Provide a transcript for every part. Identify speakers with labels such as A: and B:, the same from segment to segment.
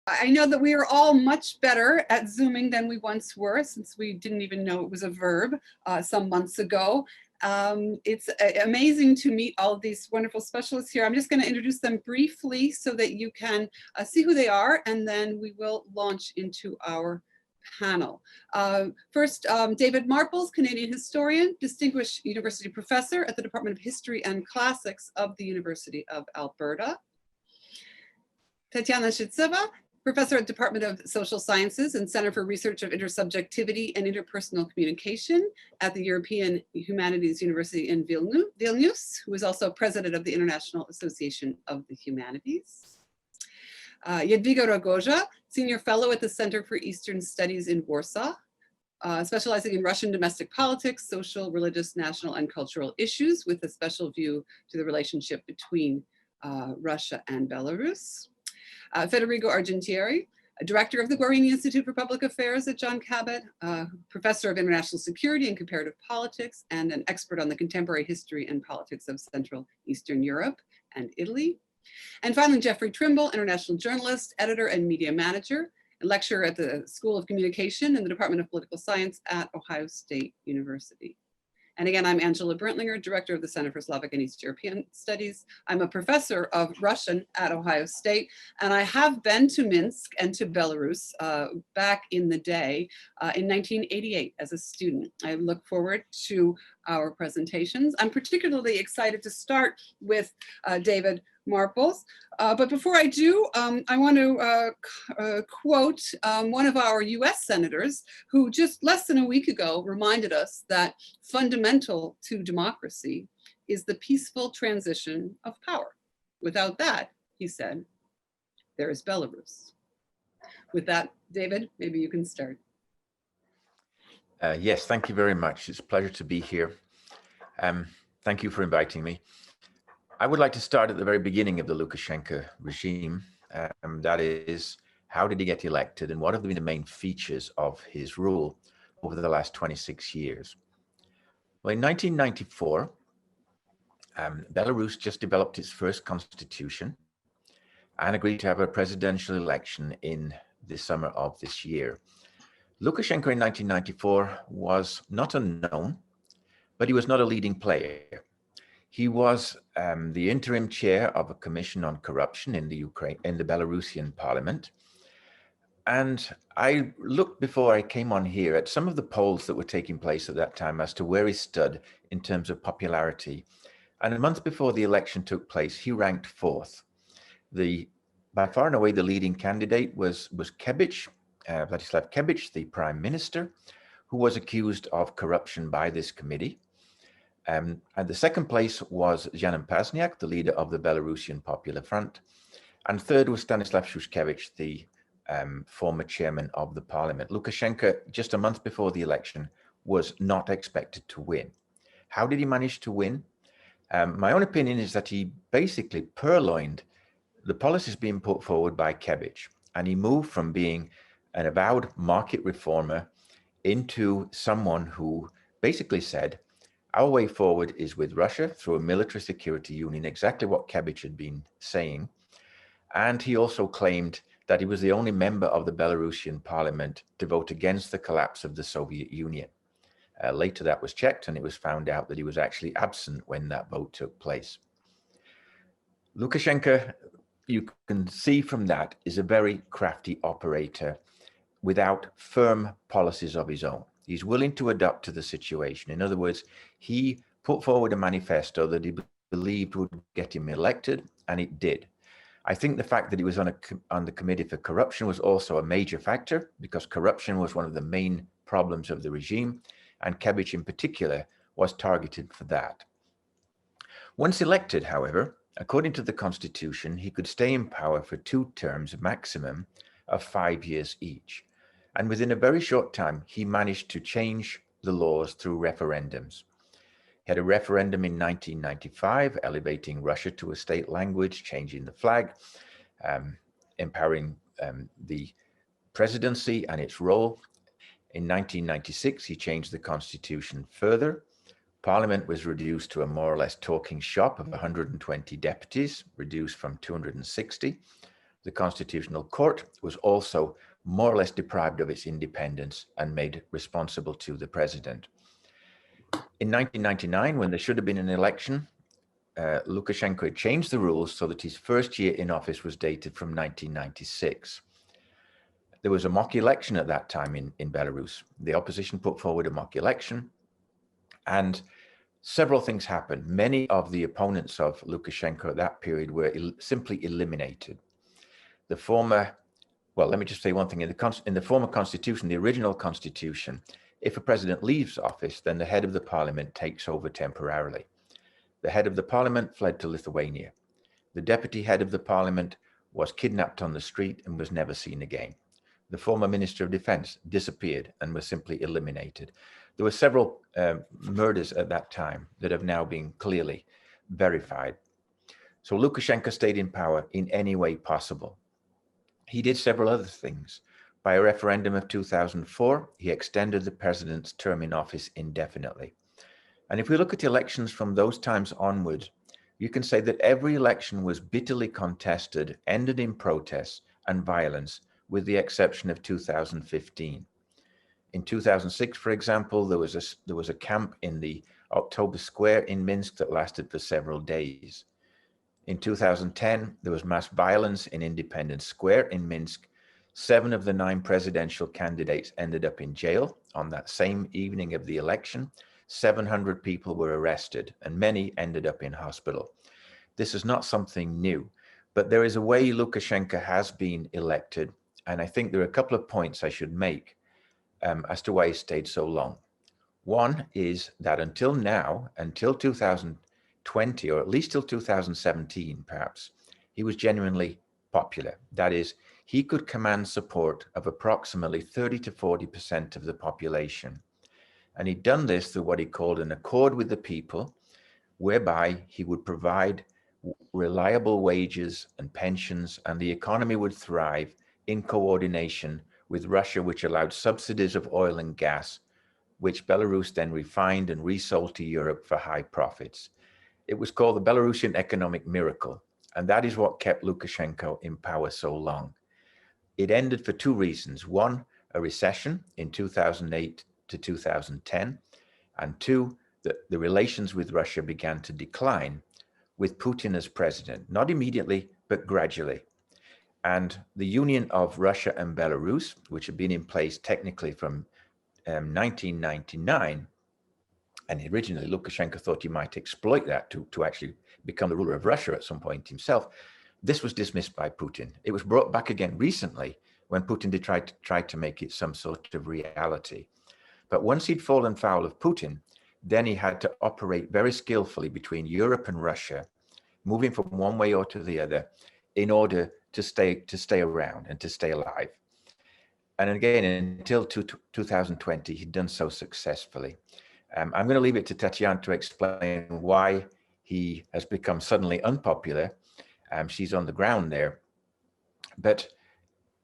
A: I know that we are all much better at Zooming than we once were, since we didn't even know it was a verb some months ago. It's amazing to meet all of these wonderful specialists here. I'm just going to introduce them briefly so that you can see who they are, and then we will launch into our panel. First, David Marples, Canadian historian, distinguished university professor at the Department of History and Classics of the University of Alberta. Tatiana Shchyttsova, professor at Department of Social Sciences and Center for Research of Intersubjectivity and Interpersonal Communication at the European Humanities University in Vilnius, who is also president of the International Association of the Humanities. Jadwiga Rogoża, senior fellow at the Center for Eastern Studies in Warsaw, specializing in Russian domestic politics, social, religious, national, and cultural issues, with a special view to the relationship between Russia and Belarus. Federigo Argentieri, director of the Guarini Institute for Public Affairs at John Cabot, professor of international security and comparative politics, and an expert on the contemporary history and politics of Central Eastern Europe and Italy. And finally, Jeffrey Trimble, international journalist, editor, and media manager, and lecturer at the School of Communication in the Department of Political Science at Ohio State University. And again, I'm Angela Brintlinger, director of the Center for Slavic and East European Studies. I'm a professor of Russian at Ohio State, and I have been to Minsk and to Belarus back in the day in 1988 as a student. I look forward to our presentations. I'm particularly excited to start with David Marples. But before I do, I want to quote one of our US senators who just less than a week ago reminded us that fundamental to democracy is the peaceful transition of power. Without that, he said, there is Belarus. With that, David, maybe you can start.
B: Yes, thank you very much. It's a pleasure to be here. Thank you for inviting me. I would like to start at the very beginning of the Lukashenko regime. That is, how did he get elected and what have been the main features of his rule over the last 26 years? Well, in 1994, Belarus just developed its first constitution and agreed to have a presidential election in the summer of this year. Lukashenko in 1994 was not unknown, but he was not a leading player. He was the interim chair of a commission on corruption in the Belarusian parliament. And I looked before I came on here at some of the polls that were taking place at that time as to where he stood in terms of popularity. And a month before the election took place, he ranked fourth. By far and away, the leading candidate was Cabot, Vladislav Cabot, the prime minister, who was accused of corruption by this committee. And the second place was Jan Pasniak, the leader of the Belarusian Popular Front. And third was Stanislav Shushkevich, the former chairman of the parliament. Lukashenko, just a month before the election, was not expected to win. How did he manage to win? My own opinion is that he basically purloined the policies being put forward by Cabot, and he moved from being an avowed market reformer into someone who basically said, our way forward is with Russia through a military security union, exactly what Cabot had been saying. And he also claimed that he was the only member of the Belarusian parliament to vote against the collapse of the Soviet Union. Later that was checked and it was found out that he was actually absent when that vote took place. Lukashenko, you can see from that, is a very crafty operator without firm policies of his own. He's willing to adapt to the situation. In other words, he put forward a manifesto that he believed would get him elected, and it did. I think the fact that he was on the committee for corruption was also a major factor, because corruption was one of the main problems of the regime, and Cabot in particular was targeted for that. Once elected, however, according to the constitution, he could stay in power for 2 terms maximum of 5 years each. And within a very short time, he managed to change the laws through referendums. He had a referendum in 1995, elevating Russia to a state language, changing the flag, empowering the presidency and its role. In 1996, he changed the constitution further. Parliament was reduced to a more or less talking shop of 120 deputies, reduced from 260. The Constitutional Court was also more or less deprived of its independence and made responsible to the president. In 1999, when there should have been an election, Lukashenko changed the rules so that his first year in office was dated from 1996. There was a mock election at that time in Belarus. The opposition put forward a mock election, and several things happened. Many of the opponents of Lukashenko at that period were simply eliminated. The former, well, let me just say one thing. In the former constitution, the original constitution, if a president leaves office, then the head of the parliament takes over temporarily. The head of the parliament fled to Lithuania. The deputy head of the parliament was kidnapped on the street and was never seen again. The former minister of defense disappeared and was simply eliminated. There were several murders at that time that have now been clearly verified. So Lukashenko stayed in power in any way possible. He did several other things. By a referendum of 2004, he extended the president's term in office indefinitely. And if we look at elections from those times onwards, you can say that every election was bitterly contested, ended in protests and violence, with the exception of 2015. In 2006, for example, there was a camp in the October Square in Minsk that lasted for several days. In 2010, there was mass violence in Independence Square in Minsk. 7 of the 9 presidential candidates ended up in jail on that same evening of the election. 700 people were arrested and many ended up in hospital. This is not something new, but there is a way Lukashenko has been elected, and I think there are a couple of points I should make as to why he stayed so long. One is that until now, until 2020, or at least till 2017 perhaps, he was genuinely popular. That is, he could command support of approximately 30 to 40% of the population. And he'd done this through what he called an accord with the people, whereby he would provide reliable wages and pensions, and the economy would thrive in coordination with Russia, which allowed subsidies of oil and gas, which Belarus then refined and resold to Europe for high profits. It was called the Belarusian economic miracle, and that is what kept Lukashenko in power so long. It ended for 2 reasons. 1, a recession in 2008 to 2010, and 2, that the relations with Russia began to decline with Putin as president, not immediately, but gradually. And the union of Russia and Belarus, which had been in place technically from 1999, and originally Lukashenko thought he might exploit that to actually become the ruler of Russia at some point himself. This was dismissed by Putin. It was brought back again recently when Putin tried to make it some sort of reality. But once he'd fallen foul of Putin, then he had to operate very skillfully between Europe and Russia, moving from one way or to the other in order to stay around and to stay alive. And again, until 2020, he'd done so successfully. I'm going to leave it to Tatiana to explain why he has become suddenly unpopular. She's on the ground there. But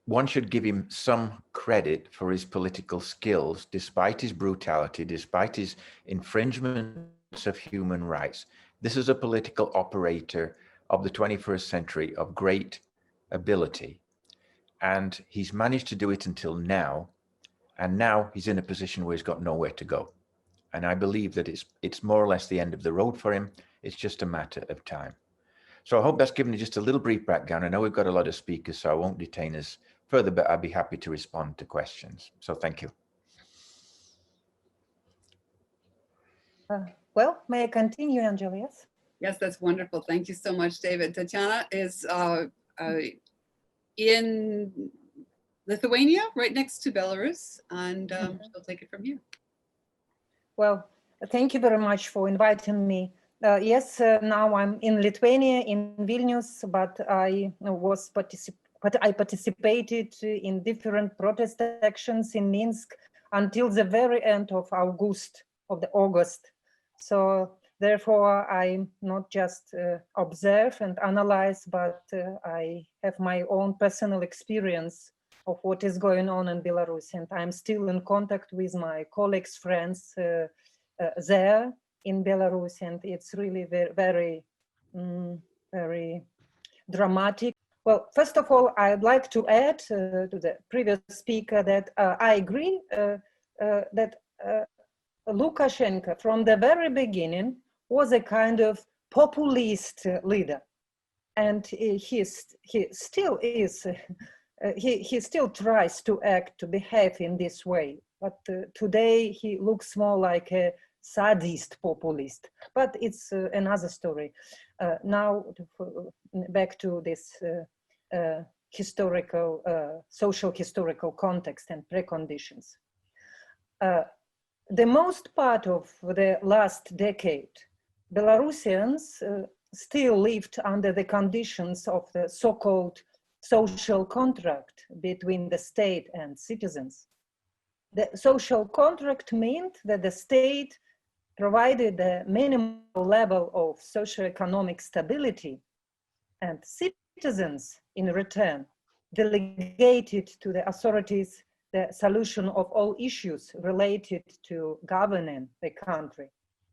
B: one should give him some credit for his political skills, despite his brutality, despite his infringements of human rights. This is a political operator of the 21st century of great ability. And he's managed to do it until now. And now he's in a position where he's got nowhere to go. And I believe that it's more or less the end of the road for him. It's just a matter of time. So I hope that's given you just a little brief background. I know we've got a lot of speakers, so I won't detain us further, but I'd be happy to respond to questions. So thank you.
C: Well, may I continue, Angela? Yes.
A: Yes, that's wonderful. Thank you so much, David. Tatiana is in Lithuania, right next to Belarus, and she'll take it from here.
C: Well, thank you very much for inviting me. Yes, now I'm in Lithuania, in Vilnius, but I participated in different protest actions in Minsk until the very end of August. So therefore, I not just observe and analyze, but I have my own personal experience of what is going on in Belarus, and I'm still in contact with my colleagues, friends there in Belarus, and it's really very, very dramatic. Well, first of all, I'd like to add to the previous speaker that I agree that Lukashenko from the very beginning was a kind of populist leader. And he still is, he still tries to act, to behave in this way. But today he looks more like a sadist populist, but it's another story. Now back to this historical, social historical context and preconditions. The most part of the last decade, Belarusians still lived under the conditions of the so-called social contract between the state and citizens. The social contract meant that the state provided a minimum level of socioeconomic stability, and citizens in return delegated to the authorities the solution of all issues related to governing the country.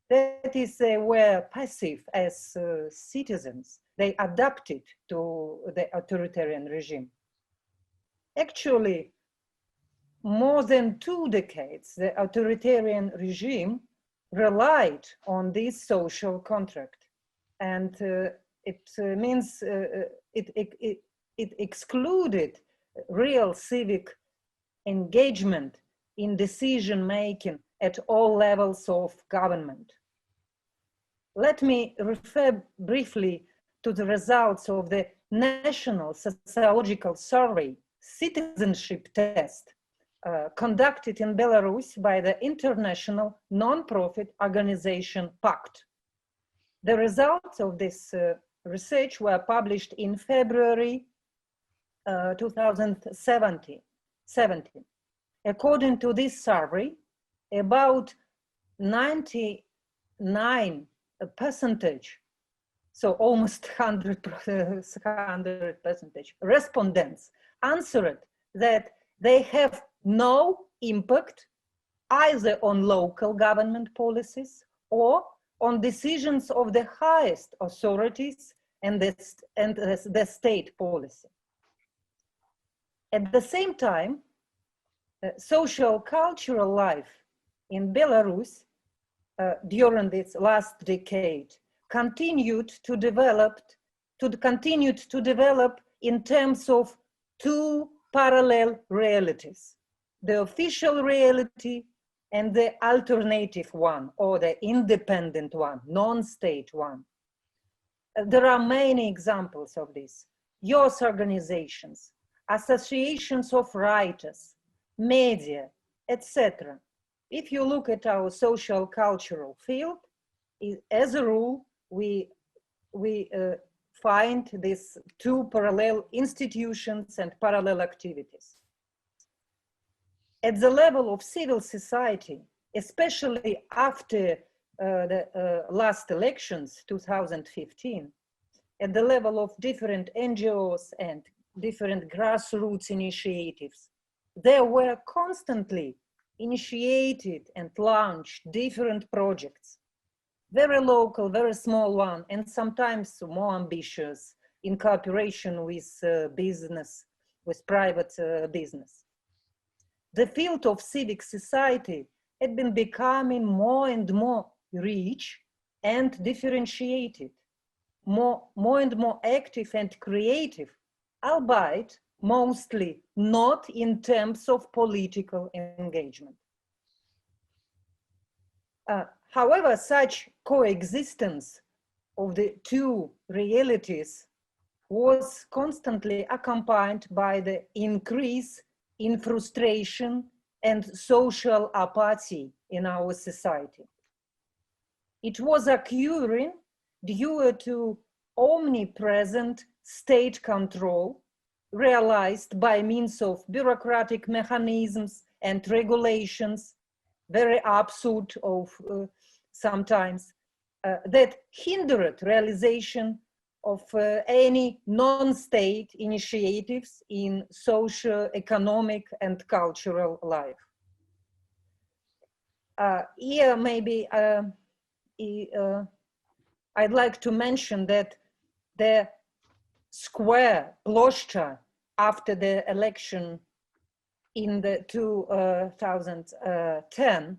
C: That is, they were passive as citizens. They adapted to the authoritarian regime. Actually, more than 2 decades, the authoritarian regime relied on this social contract. And it means it excluded real civic engagement in decision-making at all levels of government. Let me refer briefly to the results of the National Sociological Survey citizenship test conducted in Belarus by the international non-profit organization PACT. The results of this research were published in February 2017. According to this survey, about 99%, so almost 100% respondents answered that they have no impact either on local government policies or on decisions of the highest authorities and the state policy. At the same time, social cultural life in Belarus during this last decade continued to develop in terms of 2 parallel realities: the official reality and the alternative one, or the independent one, non-state one. There are many examples of this: youth organizations, associations of writers, media, etc. If you look at our social cultural field, as a rule, we find these 2 parallel institutions and parallel activities. At the level of civil society, especially after the last elections, 2015, at the level of different NGOs and different grassroots initiatives, there were constantly initiated and launched different projects, very local, very small one, and sometimes more ambitious in cooperation with business, with private business. The field of civic society had been becoming more and more rich and differentiated, more and more active and creative, albeit mostly not in terms of political engagement. However, such coexistence of the 2 realities was constantly accompanied by the increase in frustration and social apathy in our society. It was occurring due to omnipresent state control realized by means of bureaucratic mechanisms and regulations, very absurd of sometimes, that hindered realization of any non-state initiatives in socio-economic and cultural life. Here maybe I'd like to mention that the square, ploshcha, after the election in the 2010,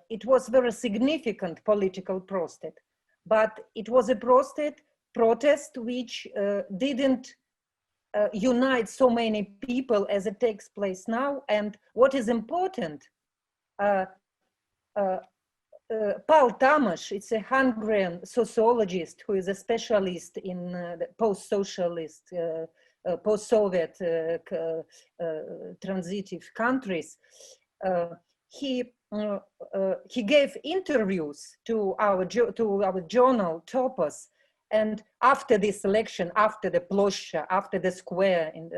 C: it was very significant political protest, but it was a protest which didn't unite so many people as it takes place now. And what is important, Paul Tamas, it's a Hungarian sociologist who is a specialist in the post-socialist, post-Soviet transitive countries. He gave interviews to our journal Topos, and after this election, after the ploshcha, after the square in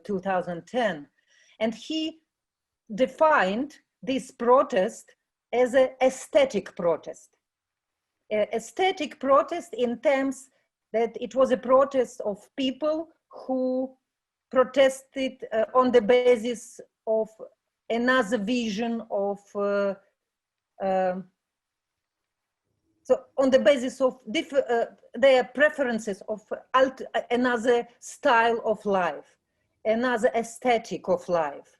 C: 2010, and he defined this protest as an aesthetic protest. Aesthetic protest in terms that it was a protest of people who protested on the basis of another vision of, so on the basis of their preferences of another style of life, another aesthetic of life,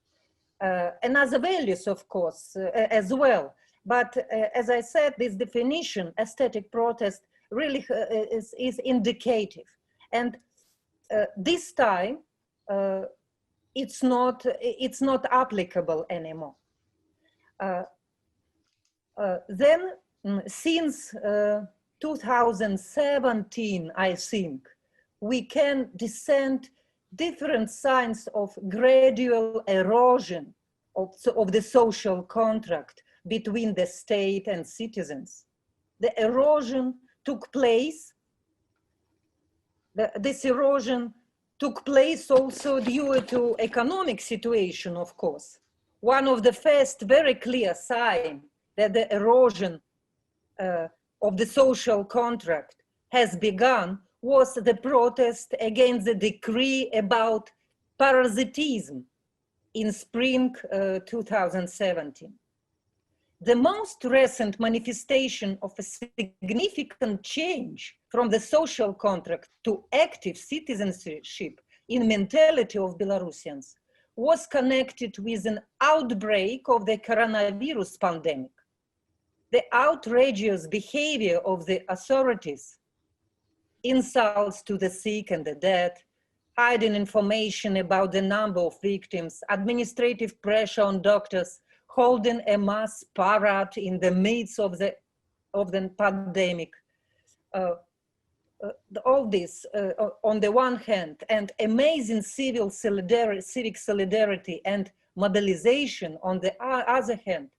C: another values, of course, as well. But as I said, this definition, aesthetic protest, really is indicative. And this time, it's not applicable anymore. Then, since 2017, I think, we can discern different signs of gradual erosion of the social contract between the state and citizens. The erosion took place, this erosion took place also due to economic situation, of course. One of the first very clear signs that the erosion of the social contract has begun was the protest against the decree about parasitism in spring 2017. The most recent manifestation of a significant change from the social contract to active citizenship in mentality of Belarusians was connected with an outbreak of the coronavirus pandemic. The outrageous behavior of the authorities, insults to the sick and the dead, hiding information about the number of victims, administrative pressure on doctors, holding a mass parade in the midst of the pandemic. All this on the one hand, and amazing civic solidarity and mobilization on the other hand,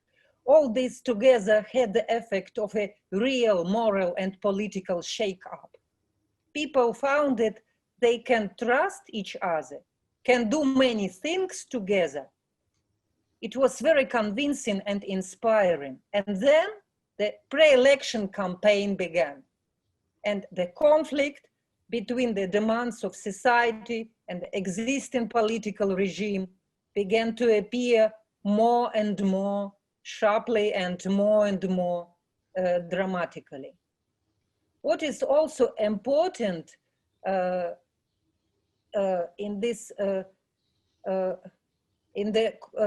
C: all this together had the effect of a real moral and political shake-up. People found that they can trust each other, can do many things together. It was very convincing and inspiring. And then the pre-election campaign began. And the conflict between the demands of society and the existing political regime began to appear more and more sharply and more dramatically. What is also important in this,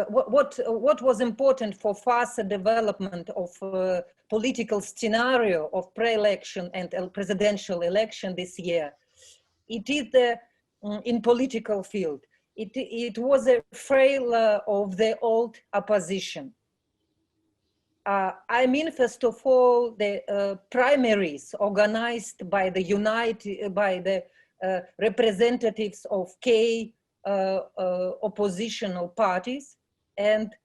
C: what was important for faster development of political scenario of pre-election and presidential election this year, it is in political field. It was a failure of the old opposition. I mean, first of all, the primaries organized by the representatives of key oppositional parties, and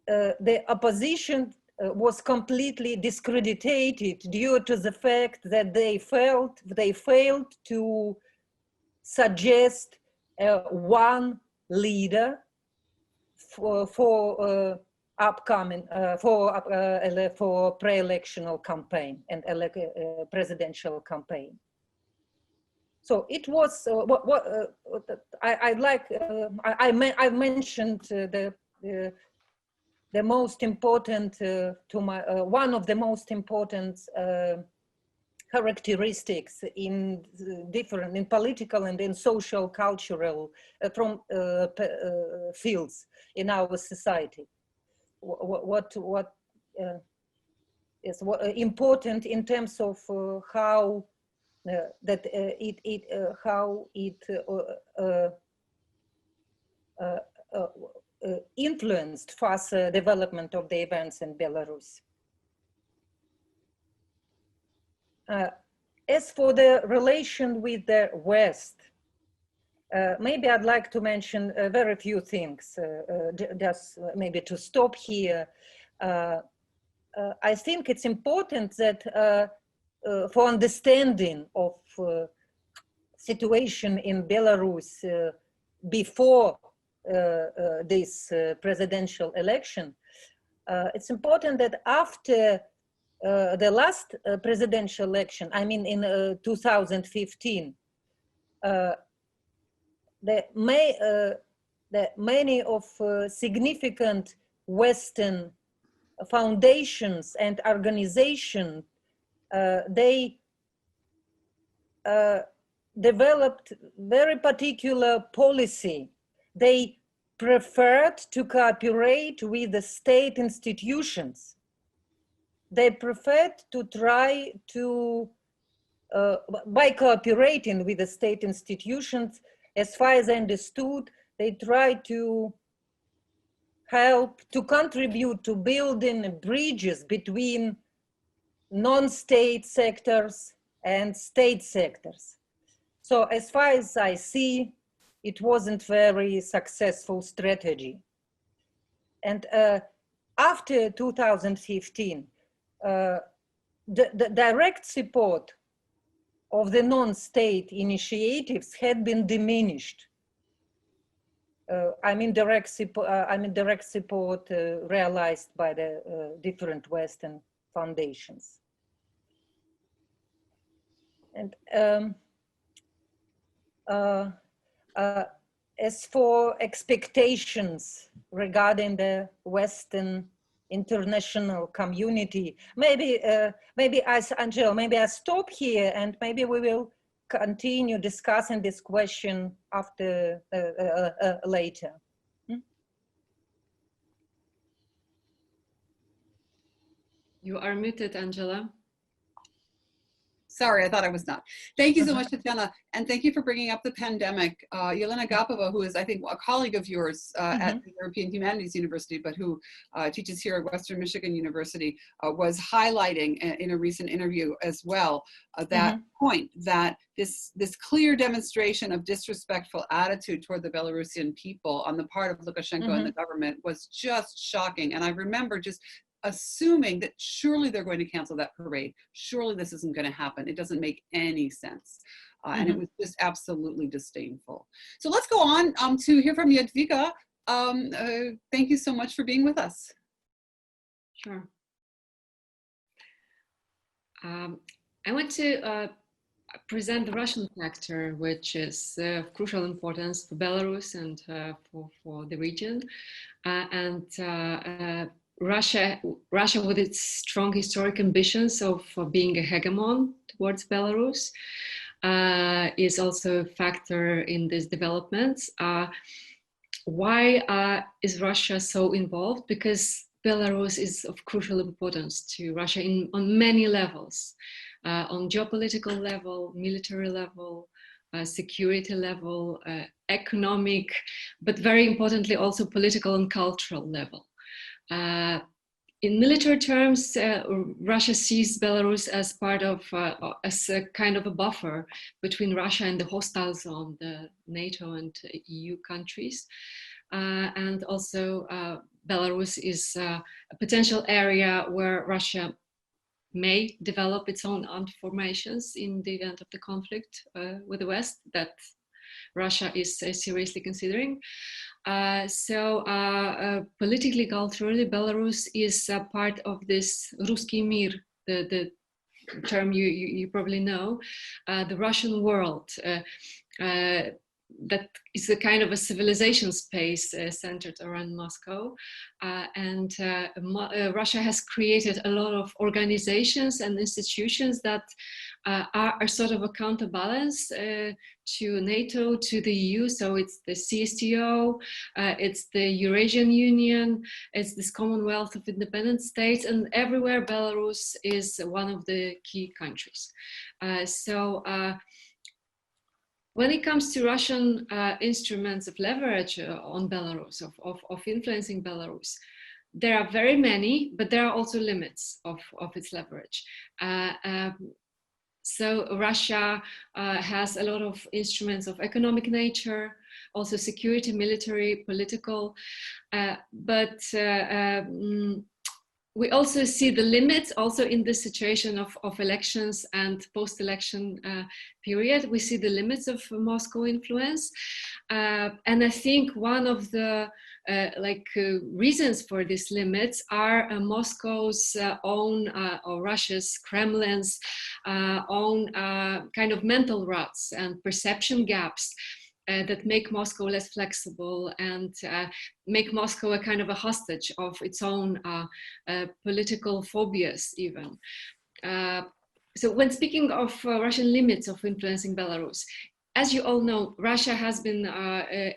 C: the opposition was completely discredited due to the fact that they failed to suggest one leader for upcoming for pre-electional campaign and presidential campaign. So it was I mentioned the most important one of the most important characteristics in different, in political and in social, cultural, fields in our society. What is important in terms of how that how it influenced further development of the events in Belarus. As for the relation with the West, maybe I'd like to mention very few things, just maybe to stop here. I think it's important that for understanding of situation in Belarus before this presidential election, it's important that after the last presidential election, I mean in 2015, many of significant Western foundations and organizations, they developed very particular policy. They preferred to cooperate with the state institutions. They preferred to try to, by cooperating with the state institutions, as far as I understood, they tried to help to contribute to building bridges between non-state sectors and state sectors. So as far as I see, it wasn't very successful strategy. And after 2015, the direct support of the non-state initiatives had been diminished. I mean direct support realized by the different Western foundations. And as for expectations regarding the Western international community, maybe Angela, maybe I stop here and maybe we will continue discussing this question after later.
D: You are muted, Angela.
A: Sorry, I thought I was not. Thank you so much, Tatiana. And thank you for bringing up the pandemic. Yelena Gapova, who is, I think, a colleague of yours at the European Humanities University, but who teaches here at Western Michigan University, was highlighting in a recent interview as well that point, that this clear demonstration of disrespectful attitude toward the Belarusian people on the part of Lukashenko and the government was just shocking. And I remember just assuming that surely they're going to cancel that parade. Surely this isn't going to happen. It doesn't make any sense. And it was just absolutely disdainful. So let's go on to hear from Jadwiga. Thank you so much for being with us.
D: Sure. I want to present the Russian factor, which is of crucial importance for Belarus and for the region. Russia with its strong historic ambitions of being a hegemon towards Belarus is also a factor in these developments. Why is Russia so involved? Because Belarus is of crucial importance to Russia on many levels, on geopolitical level, military level, security level, economic, but very importantly also political and cultural level. In military terms, Russia sees Belarus as part of, as a kind of a buffer between Russia and the hostile zone, the NATO and EU countries. And also Belarus is a potential area where Russia may develop its own armed formations in the event of the conflict with the West that Russia is seriously considering. Politically, culturally, Belarus is a part of this Ruski Mir, the term you probably know, the Russian world. That is a kind of a civilization space centered around Moscow. Russia has created a lot of organizations and institutions that are sort of a counterbalance to NATO, to the EU. So it's the CSTO, it's the Eurasian Union, it's this Commonwealth of Independent States, and everywhere Belarus is one of the key countries. When it comes to Russian instruments of leverage on Belarus, of influencing Belarus, there are very many, but there are also limits of its leverage. So Russia has a lot of instruments of economic nature, also security, military, political, but we also see the limits also in the situation of elections and post-election period. We see the limits of Moscow influence. And I think one of the reasons for these limits are Moscow's own, or Russia's, Kremlin's own kind of mental ruts and perception gaps that make Moscow less flexible and make Moscow a kind of a hostage of its own political phobias even. So when speaking of Russian limits of influencing Belarus, as you all know, Russia has been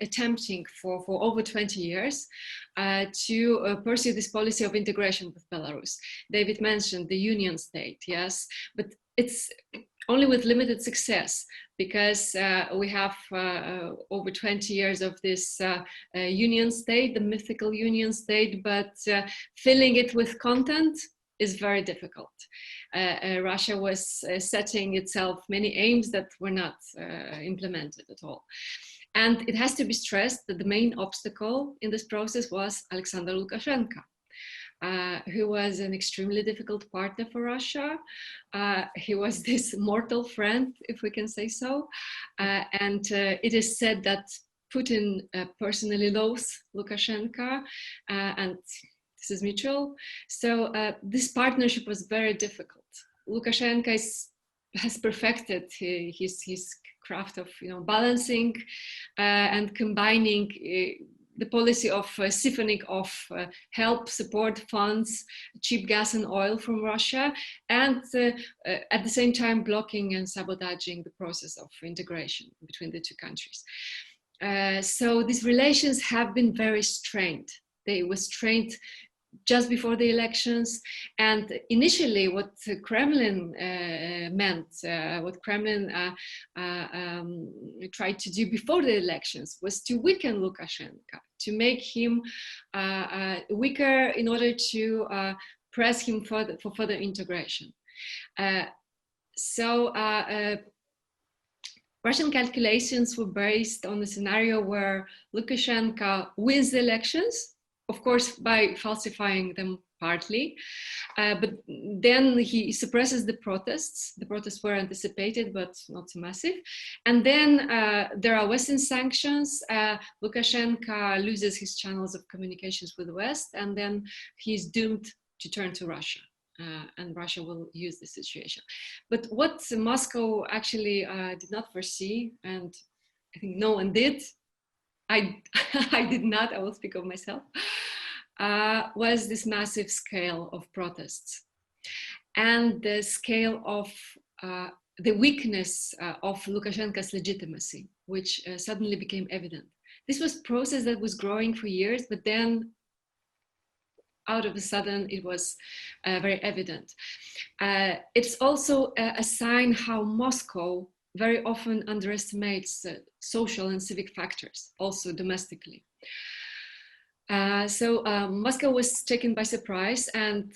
D: attempting for over 20 years to pursue this policy of integration with Belarus. David mentioned the union state, yes, but it's only with limited success, because we have over 20 years of this union state, the mythical union state, but filling it with content is very difficult. Russia was setting itself many aims that were not implemented at all. And it has to be stressed that the main obstacle in this process was Alexander Lukashenko, who was an extremely difficult partner for Russia. He was this mortal friend, if we can say so. And it is said that Putin personally loathes Lukashenko, and this is mutual. So this partnership was very difficult. Lukashenko has perfected his craft of balancing and combining the policy of siphoning off help, support, funds, cheap gas and oil from Russia, and at the same time blocking and sabotaging the process of integration between the two countries. So these relations have been very strained. They were strained just before the elections, and initially what the Kremlin meant, what Kremlin tried to do before the elections was to weaken Lukashenko, to make him weaker in order to press him for further integration. Russian calculations were based on the scenario where Lukashenko wins the elections, of course, by falsifying them partly, but then he suppresses the protests. The protests were anticipated, but not so massive. And then there are Western sanctions. Lukashenko loses his channels of communications with the West, and then he's doomed to turn to Russia. And Russia will use the situation. But what Moscow actually did not foresee, and I think no one did, I did not, I will speak of myself, was this massive scale of protests and the scale of the weakness of Lukashenko's legitimacy, which suddenly became evident. This was a process that was growing for years, but then out of a sudden it was very evident. It's also a sign how Moscow very often underestimates social and civic factors, also domestically. Moscow was taken by surprise, and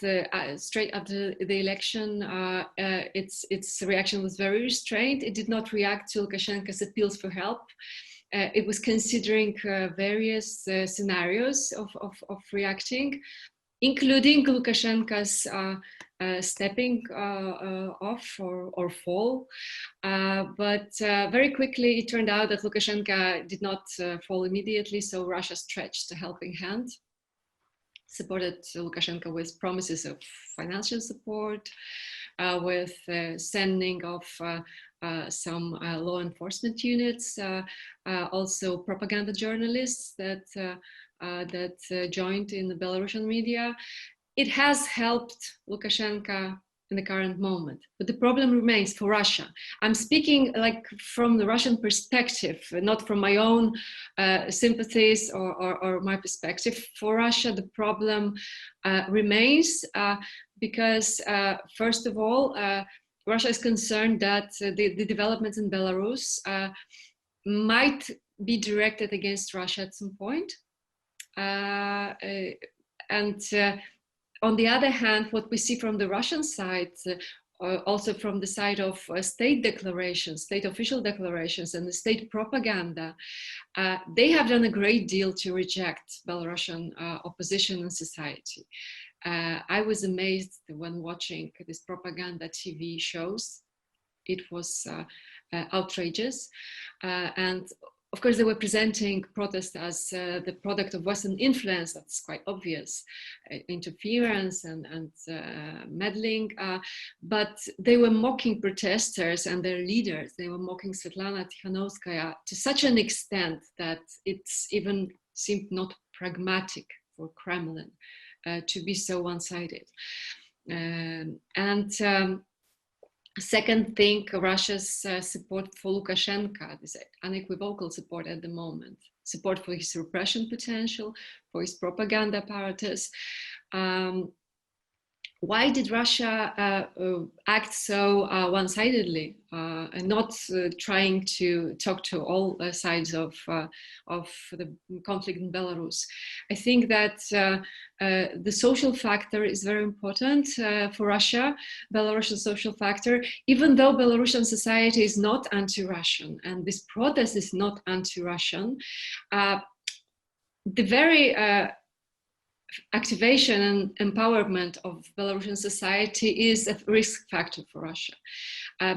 D: straight after the election, its reaction was very restrained. It did not react to Lukashenko's appeals for help. It was considering various scenarios of reacting, including Lukashenko's stepping off or fall. But very quickly it turned out that Lukashenko did not fall immediately, so Russia stretched a helping hand, supported Lukashenko with promises of financial support, with sending of some law enforcement units, also propaganda journalists that joined in the Belarusian media. It has helped Lukashenko in the current moment. But the problem remains for Russia. I'm speaking like from the Russian perspective, not from my own sympathies or my perspective. For Russia, the problem remains because, first of all, Russia is concerned that the developments in Belarus might be directed against Russia at some point. On the other hand, what we see from the Russian side, also from the side of state declarations, state official declarations and the state propaganda, they have done a great deal to reject Belarusian opposition and society. I was amazed when watching these propaganda TV shows. It was outrageous. And of course, they were presenting protest as the product of Western influence. That's quite obvious, interference and meddling. But they were mocking protesters and their leaders. They were mocking Svetlana Tikhanovskaya to such an extent that it's even seemed not pragmatic for Kremlin to be so one-sided. Second thing, Russia's support for Lukashenko, this unequivocal support at the moment, support for his repression potential, for his propaganda apparatus. Why did Russia act so one-sidedly and not trying to talk to all sides of the conflict in Belarus? I think that the social factor is very important for Russia, Belarusian social factor, even though Belarusian society is not anti-Russian and this protest is not anti-Russian. The very activation and empowerment of Belarusian society is a risk factor for Russia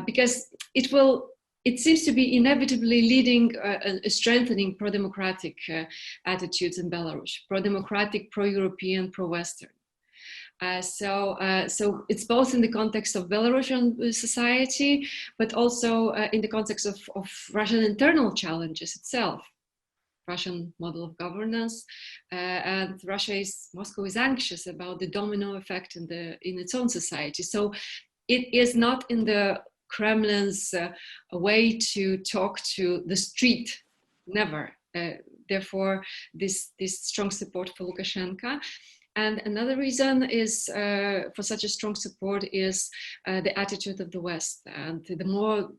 D: because it seems to be inevitably leading a strengthening pro-democratic attitudes in Belarus, pro-democratic, pro-European, pro-Western. So it's both in the context of Belarusian society, but also in the context of Russian internal challenges itself. Russian model of governance, and Moscow is anxious about the domino effect in its own society. So it is not in the Kremlin's way to talk to the street, never. Therefore, this strong support for Lukashenko. And another reason is for such a strong support is the attitude of the West, and the more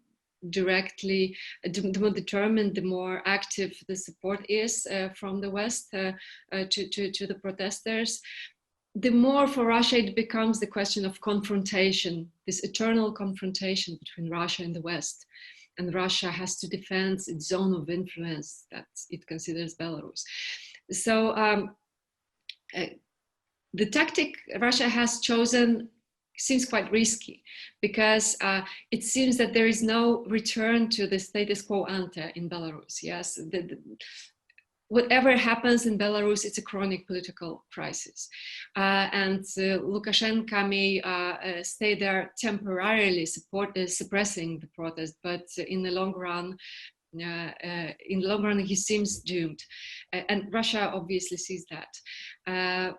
D: directly, the more determined, the more active the support is from the West to the protesters, the more for Russia it becomes the question of confrontation, this eternal confrontation between Russia and the West. And Russia has to defend its zone of influence that it considers Belarus. So the tactic Russia has chosen seems quite risky because it seems that there is no return to the status quo ante in Belarus. Yes, whatever happens in Belarus, it's a chronic political crisis. And Lukashenko may stay there temporarily, suppressing the protest, but in the long run, he seems doomed. And Russia obviously sees that.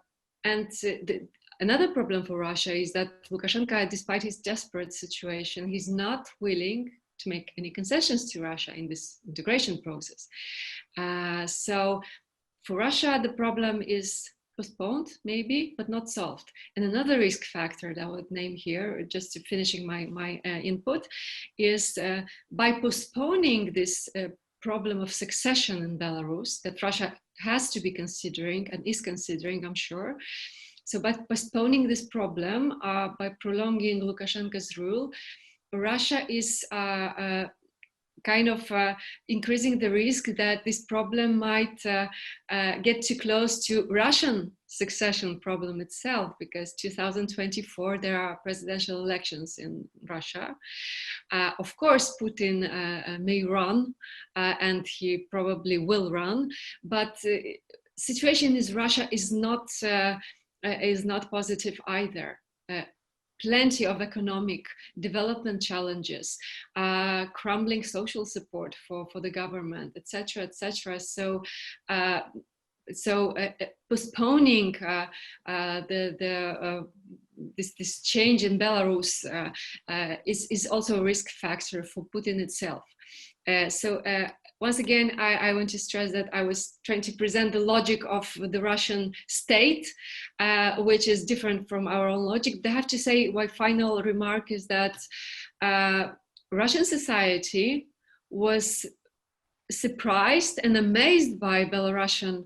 D: Another problem for Russia is that Lukashenko, despite his desperate situation, he's not willing to make any concessions to Russia in this integration process. So for Russia, the problem is postponed, maybe, but not solved. And another risk factor that I would name here, just to finishing my input, is by postponing this problem of succession in Belarus that Russia has to be considering and is considering, I'm sure. So by postponing this problem, by prolonging Lukashenko's rule, Russia is kind of increasing the risk that this problem might get too close to Russian succession problem itself, because 2024, there are presidential elections in Russia. Of course, Putin may run, and he probably will run, but situation in Russia is not positive either. Plenty of economic development challenges, crumbling social support for the government, etc., etc. So postponing the this change in Belarus is also a risk factor for Putin itself. Once again, I want to stress that I was trying to present the logic of the Russian state, which is different from our own logic. But I have to say, my final remark is that Russian society was surprised and amazed by Belarusian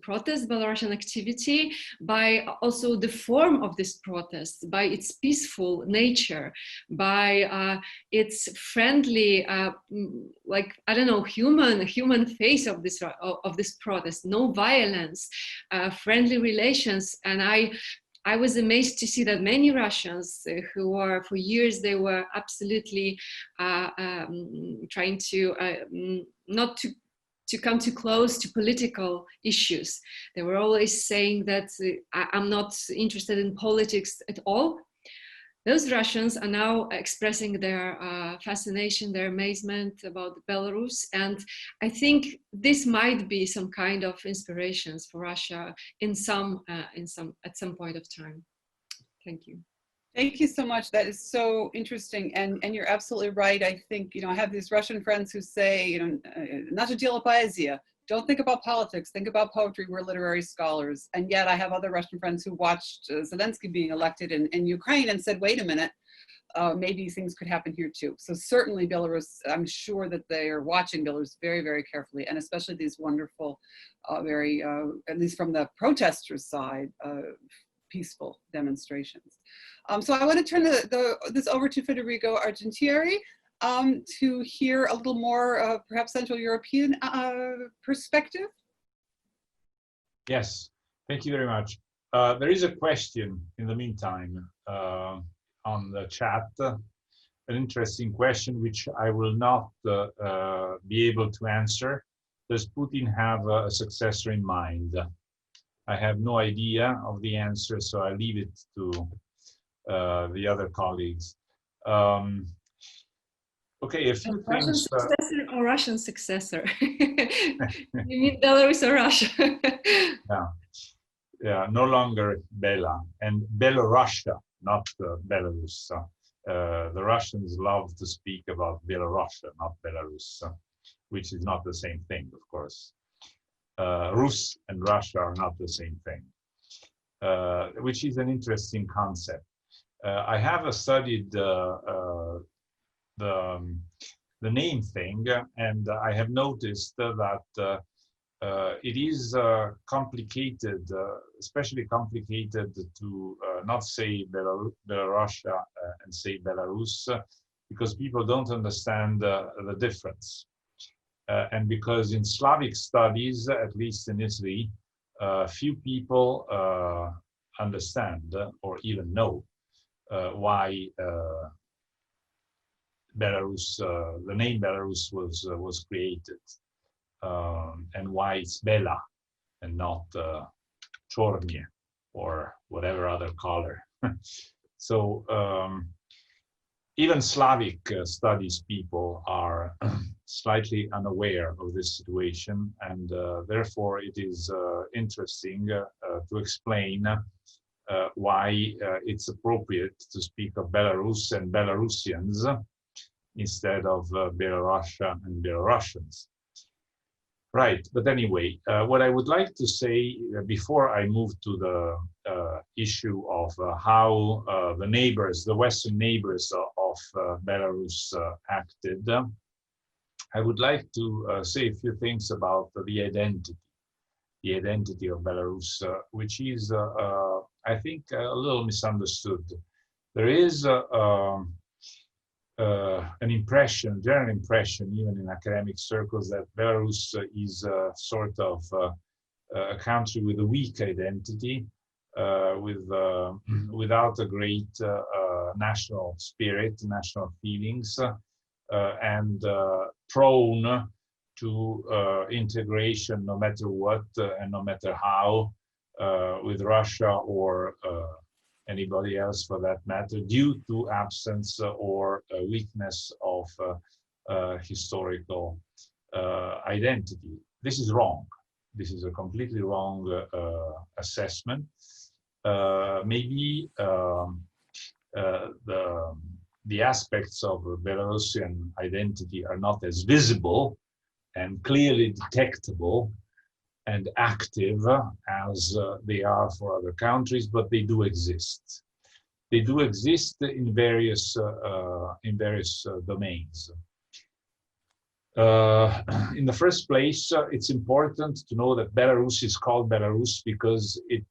D: protests, Belarusian activity, by also the form of this protest, by its peaceful nature, by its friendly, like, I don't know, human face of this protest, no violence, friendly relations. And I was amazed to see that many Russians who were, for years, they were absolutely trying to not to come too close to political issues. They were always saying that I'm not interested in politics at all. Those Russians are now expressing their fascination, their amazement about Belarus, and I think this might be some kind of inspirations for Russia at some point of time. Thank you.
A: Thank you so much. That is so interesting, and you're absolutely right. I think, I have these Russian friends who say, nasze dzieło poezja. Don't think about politics, think about poetry, we're literary scholars. And yet I have other Russian friends who watched Zelensky being elected in Ukraine and said, wait a minute, maybe things could happen here too. So certainly Belarus, I'm sure that they are watching Belarus very, very carefully, and especially these wonderful, very, at least from the protesters' side, peaceful demonstrations. So I want to turn this over to Federigo Argentieri, to hear a little more, perhaps Central European perspective.
E: Yes, thank you very much. There is a question in the meantime on the chat, an interesting question which I will not be able to answer. Does Putin have a successor in mind? I have no idea of the answer, so I leave it to the other colleagues. Okay, a few
D: Russian
E: things.
D: Successor or Russian successor? You mean Belarus or Russia?
E: Yeah, no longer Bela and Belorussia, not Belarus. The Russians love to speak about Belorussia, not Belarus, which is not the same thing, of course. Rus and Russia are not the same thing, which is an interesting concept. I have studied the name thing, and I have noticed that it is complicated, especially complicated to not say Belorussia and say Belarus, because people don't understand the difference. And because in Slavic studies, at least in Italy, few people understand or even know why Belarus, the name Belarus was created, and why it's Bela and not Chornie or whatever other color. So even Slavic studies people are slightly unaware of this situation, and therefore it is interesting to explain why it's appropriate to speak of Belarus and Belarusians instead of Belorussia and Belarusians. Right, but anyway, what I would like to say before I move to the issue of how the neighbors, the Western neighbors of Belarus acted, I would like to say a few things about the identity of Belarus, which is, I think, a little misunderstood. There is an impression, general impression, even in academic circles, that Belarus is sort of a country with a weak identity, without a great national spirit, national feelings, and prone to integration no matter what and no matter how with Russia or anybody else for that matter, due to absence or weakness of historical identity. This is wrong. This is a completely wrong assessment. maybe the aspects of Belarusian identity are not as visible and clearly detectable and active as they are for other countries, but they do exist. They do exist in various domains. In the first place, it's important to know that Belarus is called Belarus because it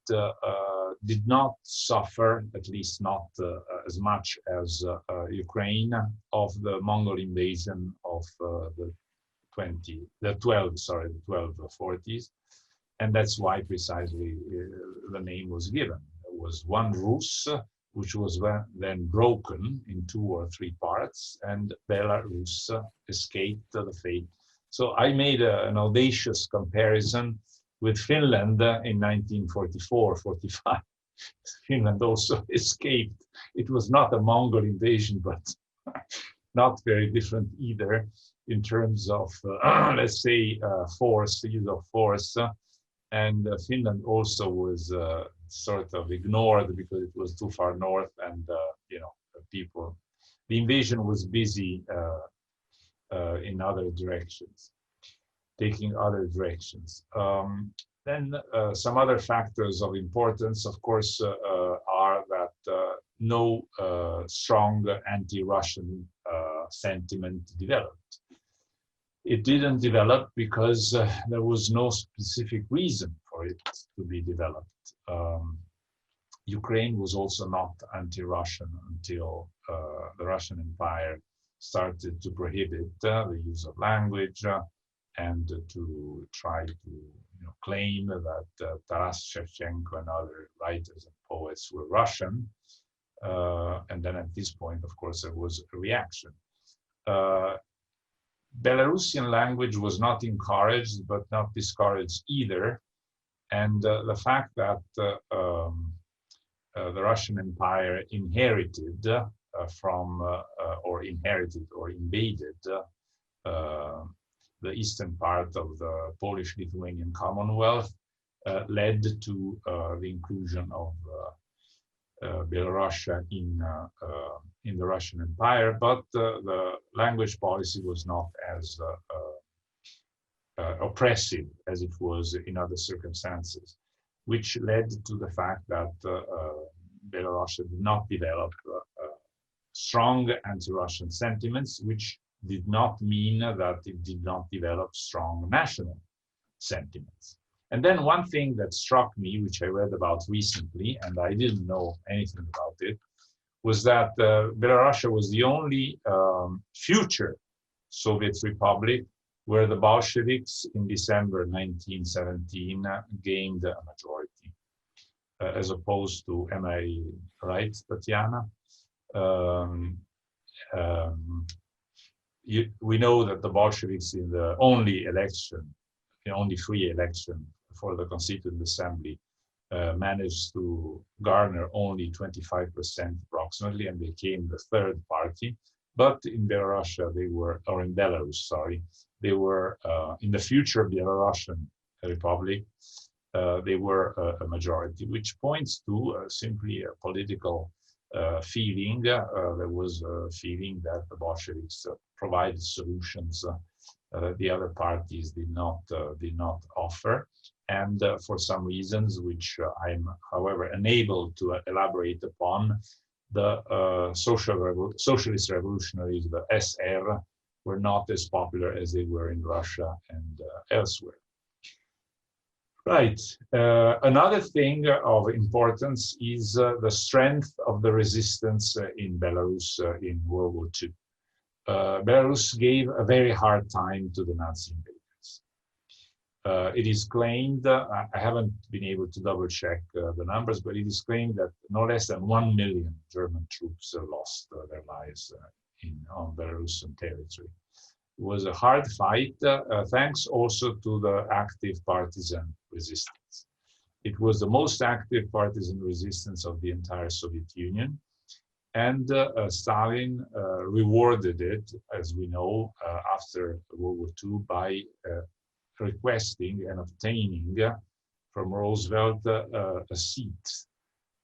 E: did not suffer, at least not as much as Ukraine, of the Mongol invasion of the 1240s, and that's why precisely the name was given. There was one Rus, which was then broken in 2 or 3 parts, and Belarus escaped the fate. So I made an audacious comparison with Finland in 1944-45. Finland also escaped. It was not a Mongol invasion, but not very different either in terms of, let's say, force, the use of force. And Finland also was sort of ignored because it was too far north, and the invasion was busy in other directions, taking other directions. Then some other factors of importance, of course, are that no strong anti-Russian sentiment developed. It didn't develop because there was no specific reason for it to be developed. Ukraine was also not anti-Russian until the Russian Empire started to prohibit the use of language and to try to claim that Taras Shevchenko and other writers and poets were Russian. And then at this point, of course, there was a reaction. Belarusian language was not encouraged, but not discouraged either. And the fact that the Russian Empire inherited or invaded the eastern part of the Polish-Lithuanian Commonwealth led to the inclusion of Belarus in the Russian Empire, but the language policy was not as oppressive as it was in other circumstances, which led to the fact that Belarus did not develop strong anti-Russian sentiments, which did not mean that it did not develop strong national sentiments. And then one thing that struck me, which I read about recently, and I didn't know anything about it, was that Belarus was the only future Soviet republic where the Bolsheviks in December 1917 gained a majority, as opposed to, am I right, Tatiana? We know that the Bolsheviks in the only free election for the Constituent Assembly managed to garner only 25% approximately and became the third party. But in Belarus, in the future Belarusian Republic, they were a majority, which points to simply a political feeling. There was a feeling that the Bolsheviks provided solutions that the other parties did not offer, and for some reasons which I'm, however, unable to elaborate upon, the socialist revolutionaries, the SR, were not as popular as they were in Russia and elsewhere. Right. Another thing of importance is the strength of the resistance in Belarus in World War II. Belarus gave a very hard time to the Nazi invaders. It is claimed, I haven't been able to double check the numbers, but it is claimed that no less than 1 million German troops lost their lives on Belarusian territory. It was a hard fight, thanks also to the active partisan resistance. It was the most active partisan resistance of the entire Soviet Union. And Stalin rewarded it, as we know, after World War II by requesting and obtaining from Roosevelt a seat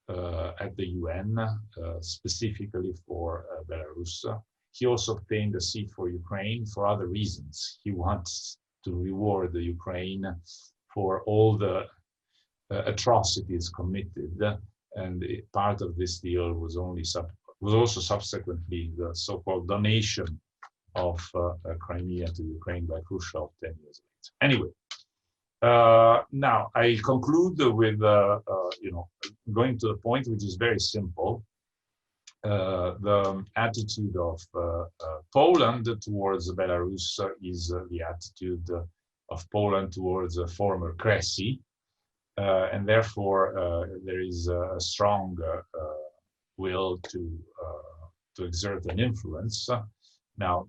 E: at the UN, specifically for Belarus. He also obtained a seat for Ukraine for other reasons. He wants to reward the Ukraine for all the atrocities committed, and part of this deal was also subsequently the so-called donation of Crimea to Ukraine by Khrushchev 10 years later. Anyway, now I conclude with going to the point, which is very simple. The attitude of Poland towards Belarus is the attitude of Poland towards former Kresy, and therefore there is a strong will to exert an influence. Now,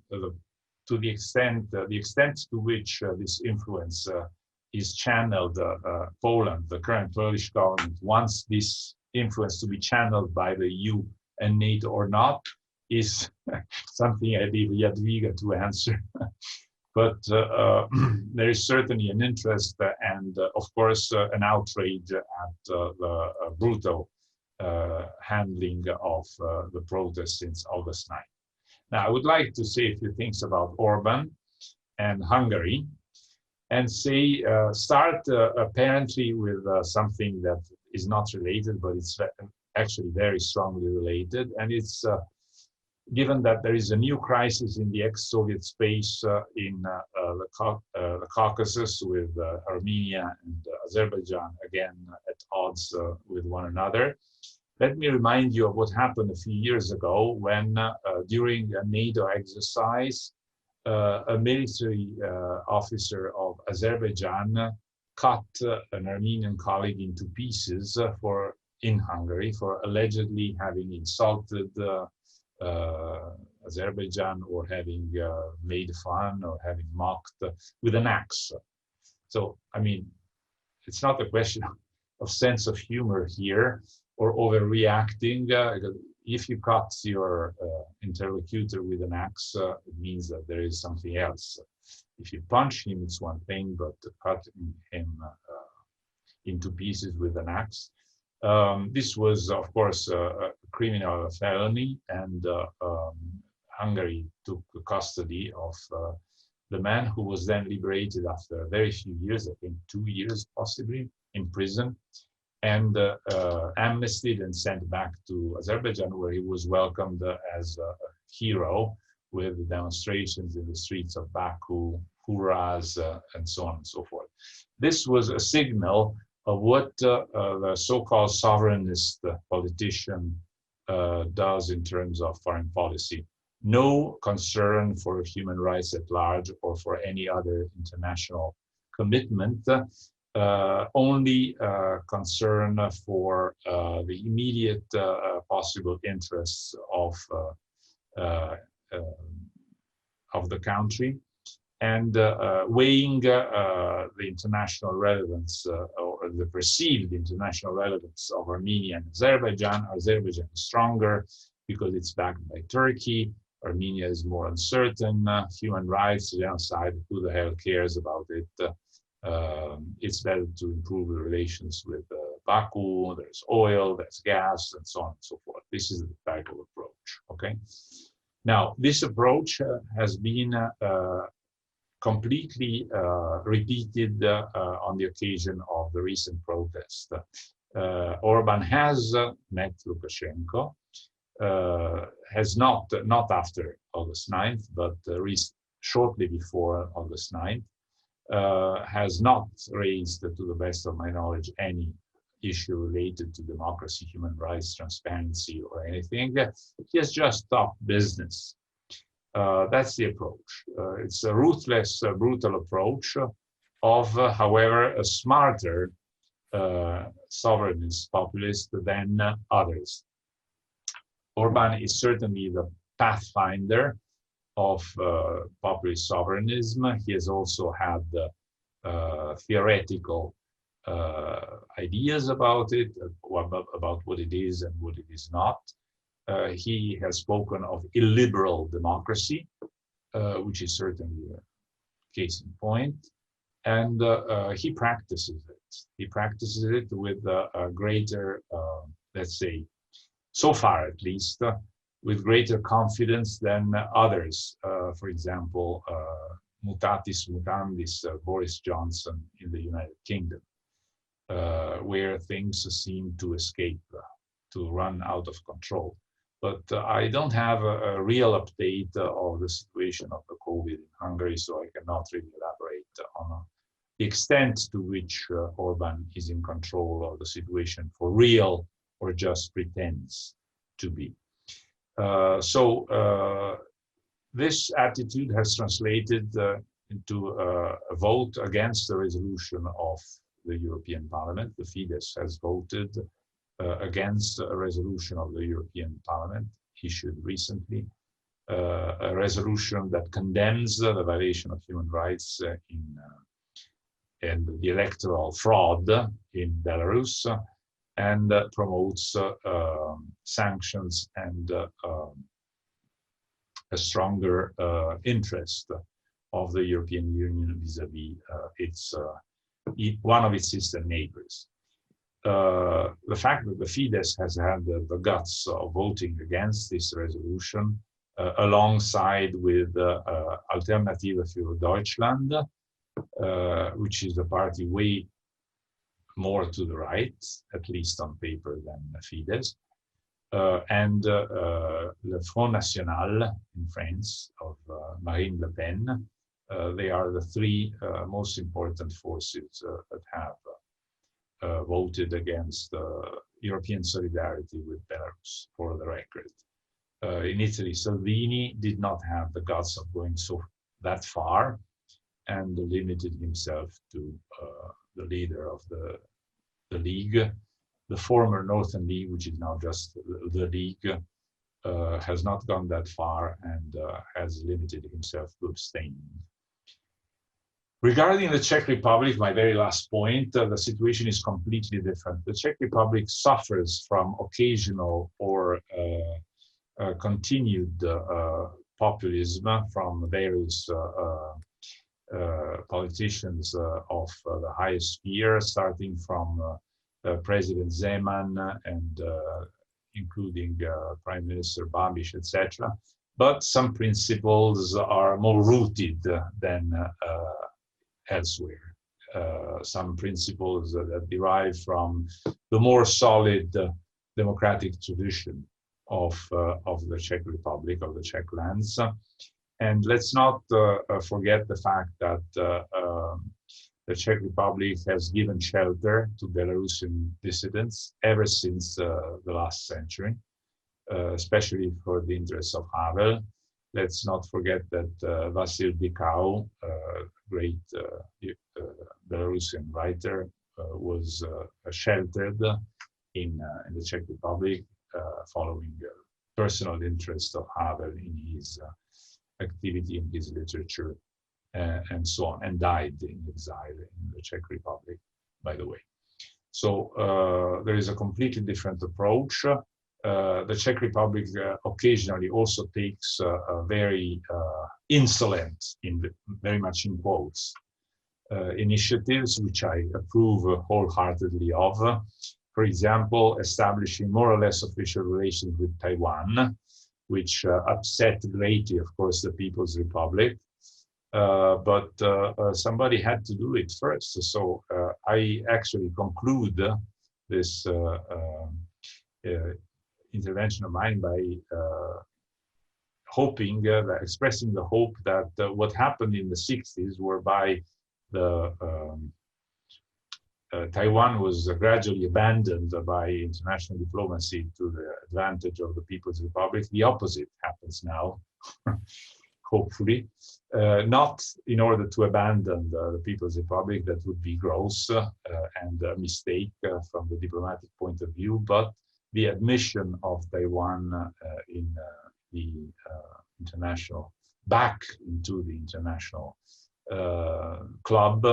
E: to the extent to which this influence is channeled, Poland, the current Polish government, wants this influence to be channeled by the EU and NATO or not, is something I leave Jadwiga to answer. But there is certainly an interest and, of course, an outrage at the brutal handling of the protests since August 9th. Now, I would like to say a few things about Orban and Hungary, and say, start apparently with something that is not related, but it's actually very strongly related. And it's given that there is a new crisis in the ex-Soviet space in the Caucasus, with Armenia and Azerbaijan again at odds with one another. Let me remind you of what happened a few years ago when, during a NATO exercise, a military officer of Azerbaijan cut an Armenian colleague into pieces in Hungary for allegedly having insulted Azerbaijan, or having made fun or having mocked with an axe. So, I mean, it's not a question of sense of humor here or overreacting. If you cut your interlocutor with an axe, it means that there is something else. If you punch him, it's one thing, but cutting him into pieces with an axe. This was, of course, a criminal felony, and Hungary took custody of the man, who was then liberated after a very few years, I think 2 years possibly, in prison, and amnestied and sent back to Azerbaijan, where he was welcomed as a hero, with demonstrations in the streets of Baku, hurrahs, and so on and so forth. This was a signal of what the so-called sovereignist politician does in terms of foreign policy. No concern for human rights at large or for any other international commitment, only concern for the immediate possible interests of the country, and weighing the international relevance or the perceived international relevance of Armenia and Azerbaijan. Azerbaijan is stronger because it's backed by Turkey. Armenia is more uncertain. Human rights, genocide, who the hell cares about it? It's better to improve the relations with Baku. There's oil, there's gas, and so on and so forth. This is the type of approach, okay? Now, this approach has been completely repeated on the occasion of the recent protest. Orban has met Lukashenko, has not after August 9th, but shortly before August 9th, has not raised, to the best of my knowledge, any issue related to democracy, human rights, transparency, or anything. He has just talked business. That's the approach. It's a ruthless, brutal approach of, however, a smarter sovereignist populist than others. Orban is certainly the pathfinder of populist sovereignism. He has also had theoretical ideas about it, about what it is and what it is not. He has spoken of illiberal democracy, which is certainly a case in point, and he practices it. He practices it with a greater let's say, so far at least, with greater confidence than others. For example, mutatis mutandis, Boris Johnson in the United Kingdom, where things seem to escape, to run out of control. But I don't have a real update of the situation of the COVID in Hungary, so I cannot really elaborate on the extent to which Orban is in control of the situation for real or just pretends to be. This attitude has translated into a vote against the resolution of the European Parliament. The Fidesz has voted against a resolution of the European Parliament issued recently, a resolution that condemns the violation of human rights and the electoral fraud in Belarus, and promotes sanctions and a stronger interest of the European Union vis-à-vis one of its sister neighbors. The fact that the Fidesz has had the guts of voting against this resolution, alongside with Alternative für Deutschland, which is a party way more to the right, at least on paper, than Fidesz, and Le Front National in France of Marine Le Pen. They are the three most important forces that have voted against European solidarity with Belarus, for the record. In Italy, Salvini did not have the guts of going that far, and limited himself to the leader of the League. The former Northern League, which is now just the League, has not gone that far and has limited himself to abstaining. Regarding the Czech Republic, my very last point, the situation is completely different. The Czech Republic suffers from occasional or continued populism from various politicians of the highest sphere, starting from President Zeman and including Prime Minister Babiš, etc. But some principles are more rooted than elsewhere. Some principles that derive from the more solid democratic tradition of the Czech Republic, of the Czech lands. And let's not forget the fact that the Czech Republic has given shelter to Belarusian dissidents ever since the last century, especially for the interests of Havel. Let's not forget that Vasil Dikau, great Belarusian writer, was sheltered in the Czech Republic following personal interest of Havel in his activity in his literature and so on, and died in exile in the Czech Republic, by the way. So there is a completely different approach. The Czech Republic occasionally also takes very insolent, very much in quotes, initiatives, which I approve wholeheartedly of. For example, establishing more or less official relations with Taiwan, which upset greatly, of course, the People's Republic. But somebody had to do it first. So I actually conclude this intervention of mine by expressing the hope that what happened in the 60s, whereby Taiwan was gradually abandoned by international diplomacy to the advantage of the People's Republic, the opposite happens now, hopefully. Not in order to abandon the People's Republic, that would be gross and a mistake from the diplomatic point of view, but the admission of Taiwan in the international, back into the international club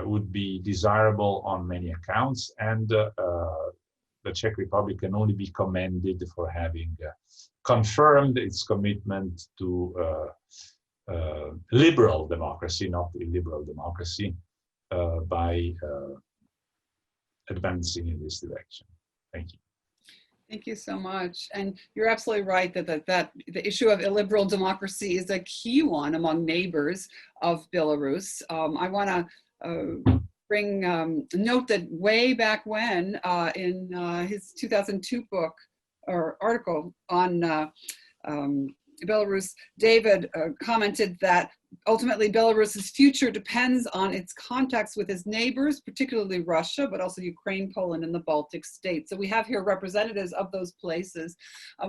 E: would be desirable on many accounts, and the Czech Republic can only be commended for having confirmed its commitment to liberal democracy, not illiberal democracy, by advancing in this direction. Thank you.
A: Thank you so much. And you're absolutely right that the issue of illiberal democracy is a key one among neighbors of Belarus. I want to note that way back when in his 2002 book or article on Belarus, David commented that ultimately Belarus's future depends on its contacts with its neighbors, particularly Russia, but also Ukraine, Poland, and the Baltic states. So we have here representatives of those places.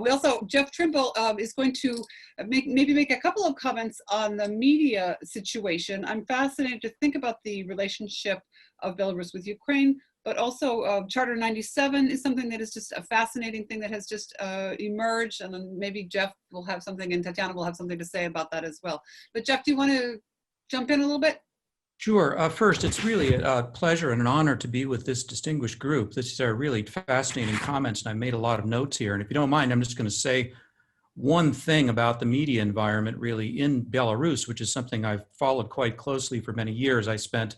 A: We also, Jeff Trimble is going to maybe make a couple of comments on the media situation. I'm fascinated to think about the relationship of Belarus with Ukraine, but also Charter 97 is something that is just a fascinating thing that has just emerged, and then maybe Jeff will have something and Tatiana will have something to say about that as well. But Jeff, do you want to jump in a little bit?
F: Sure. First, it's really a pleasure and an honor to be with this distinguished group. These are really fascinating comments, and I made a lot of notes here. And if you don't mind, I'm just going to say one thing about the media environment really in Belarus, which is something I've followed quite closely for many years. I spent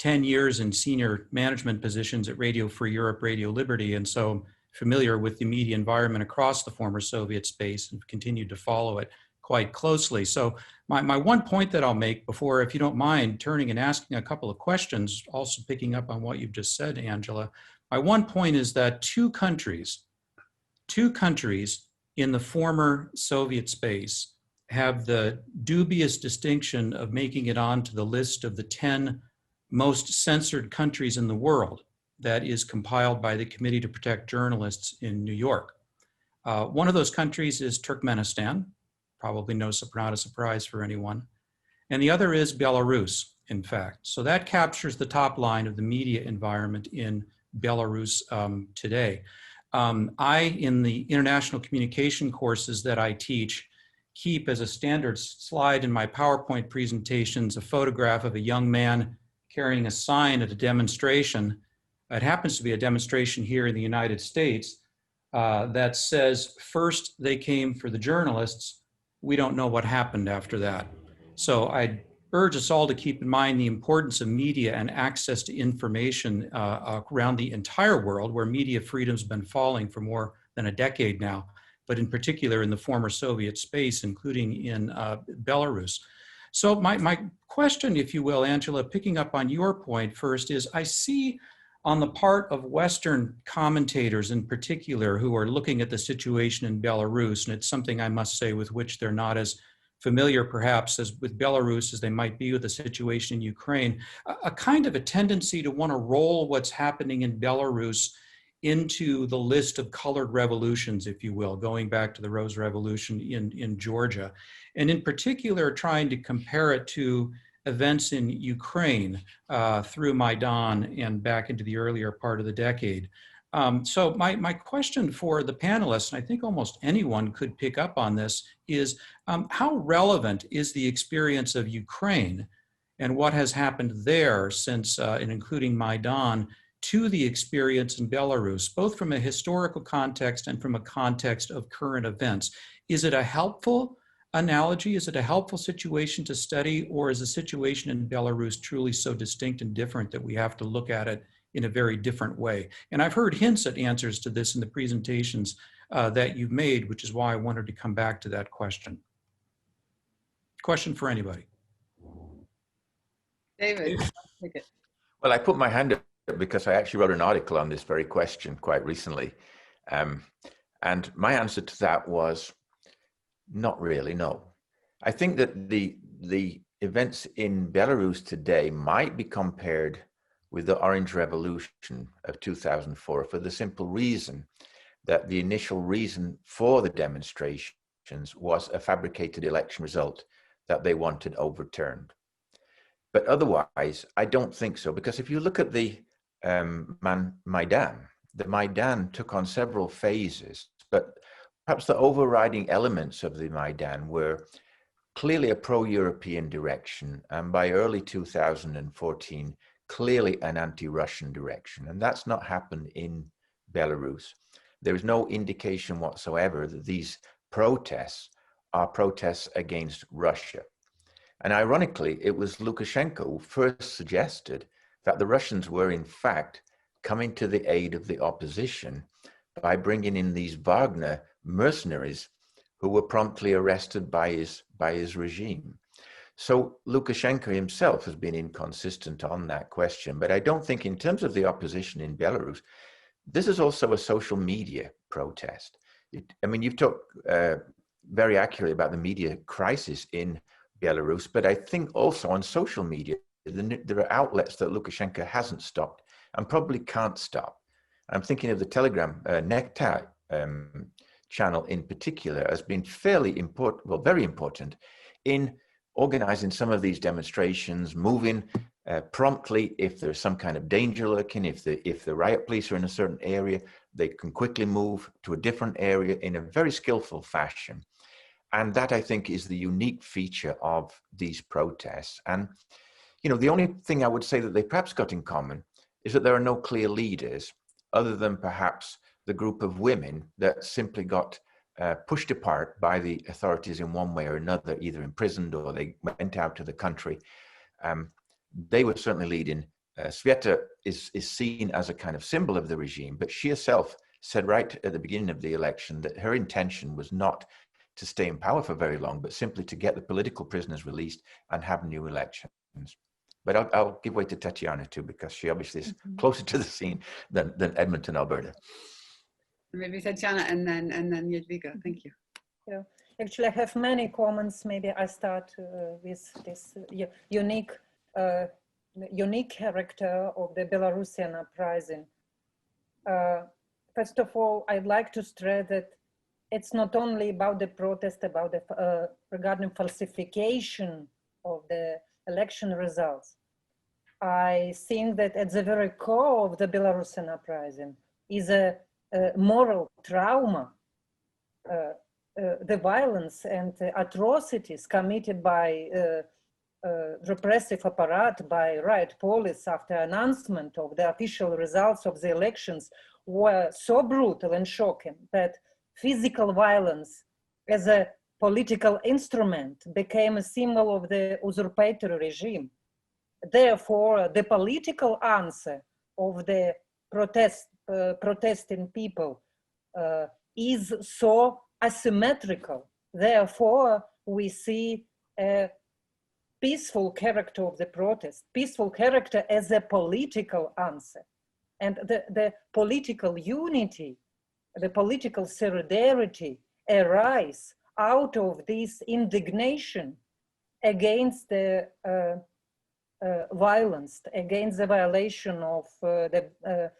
F: 10 years in senior management positions at Radio Free Europe, Radio Liberty, and so I'm familiar with the media environment across the former Soviet space and continued to follow it quite closely. So my one point that I'll make before, if you don't mind, turning and asking a couple of questions, also picking up on what you've just said, Angela, my one point is that two countries in the former Soviet space have the dubious distinction of making it onto the list of the 10 most censored countries in the world that is compiled by the Committee to Protect Journalists in New York. One of those countries is Turkmenistan, probably not a surprise for anyone. And the other is Belarus, in fact. So that captures the top line of the media environment in Belarus today. In the international communication courses that I teach, keep as a standard slide in my PowerPoint presentations a photograph of a young man carrying a sign at a demonstration. It happens to be a demonstration here in the United States that says, first they came for the journalists, we don't know what happened after that. So I urge us all to keep in mind the importance of media and access to information around the entire world, where media freedom's been falling for more than a decade now, but in particular in the former Soviet space, including in Belarus. So my question, if you will, Angela, picking up on your point first, is I see on the part of Western commentators in particular who are looking at the situation in Belarus, and it's something I must say with which they're not as familiar perhaps as with Belarus as they might be with the situation in Ukraine, a kind of a tendency to want to roll what's happening in Belarus into the list of colored revolutions, if you will, going back to the Rose Revolution in Georgia, and in particular trying to compare it to events in Ukraine through Maidan and back into the earlier part of the decade. So my question for the panelists, and I think almost anyone could pick up on this, is how relevant is the experience of Ukraine and what has happened there since, and including Maidan, to the experience in Belarus, both from a historical context and from a context of current events? Is it a helpful analogy? Is it a helpful situation to study, or is the situation in Belarus truly so distinct and different that we have to look at it in a very different way? And I've heard hints at answers to this in the presentations that you've made, which is why I wanted to come back to that question. Question for anybody?
A: David, take it.
B: Well, I put my hand up because I actually wrote an article on this very question quite recently. And my answer to that was not really, no. I think that the events in Belarus today might be compared with the Orange Revolution of 2004 for the simple reason that the initial reason for the demonstrations was a fabricated election result that they wanted overturned. But otherwise, I don't think so, because if you look at the Maidan, the Maidan took on several phases, but perhaps the overriding elements of the Maidan were clearly a pro-European direction, and by early 2014, clearly an anti-Russian direction. And that's not happened in Belarus. There is no indication whatsoever that these protests are protests against Russia. And ironically, it was Lukashenko who first suggested that the Russians were in fact coming to the aid of the opposition by bringing in these Wagner mercenaries who were promptly arrested by his regime. So Lukashenko himself has been inconsistent on that question, but I don't think in terms of the opposition in Belarus, this is also a social media protest. I mean, you've talked very accurately about the media crisis in Belarus, but I think also on social media, there are outlets that Lukashenko hasn't stopped and probably can't stop. I'm thinking of the Telegram Nectar channel in particular as being fairly important, well, very important in organizing some of these demonstrations, moving promptly if there's some kind of danger lurking, if the riot police are in a certain area, they can quickly move to a different area in a very skillful fashion. And that, I think, is the unique feature of these protests. And, you know, the only thing I would say that they perhaps got in common is that there are no clear leaders other than perhaps the group of women that simply got pushed apart by the authorities in one way or another, either imprisoned or they went out to the country. They were certainly leading. Sveta is seen as a kind of symbol of the regime, but she herself said right at the beginning of the election that her intention was not to stay in power for very long, but simply to get the political prisoners released and have new elections. But I'll give way to Tatiana too, because she obviously is closer to the scene than Edmonton, Alberta.
A: Maybe Tatiana and then Jadwiga. Thank you.
C: Yeah, actually, I have many comments. Maybe I start with this unique character of the Belarusian uprising. First of all, I'd like to stress that it's not only about the protest about the regarding falsification of the election results. I think that at the very core of the Belarusian uprising is a moral trauma, the violence and atrocities committed by repressive apparat, by riot police after announcement of the official results of the elections were so brutal and shocking that physical violence as a political instrument became a symbol of the usurpatory regime. Therefore, the political answer of the protesting people is so asymmetrical. Therefore, we see a peaceful character of the protest, peaceful character as a political answer. And the political unity, the political solidarity arise out of this indignation against the violence, against the violation of the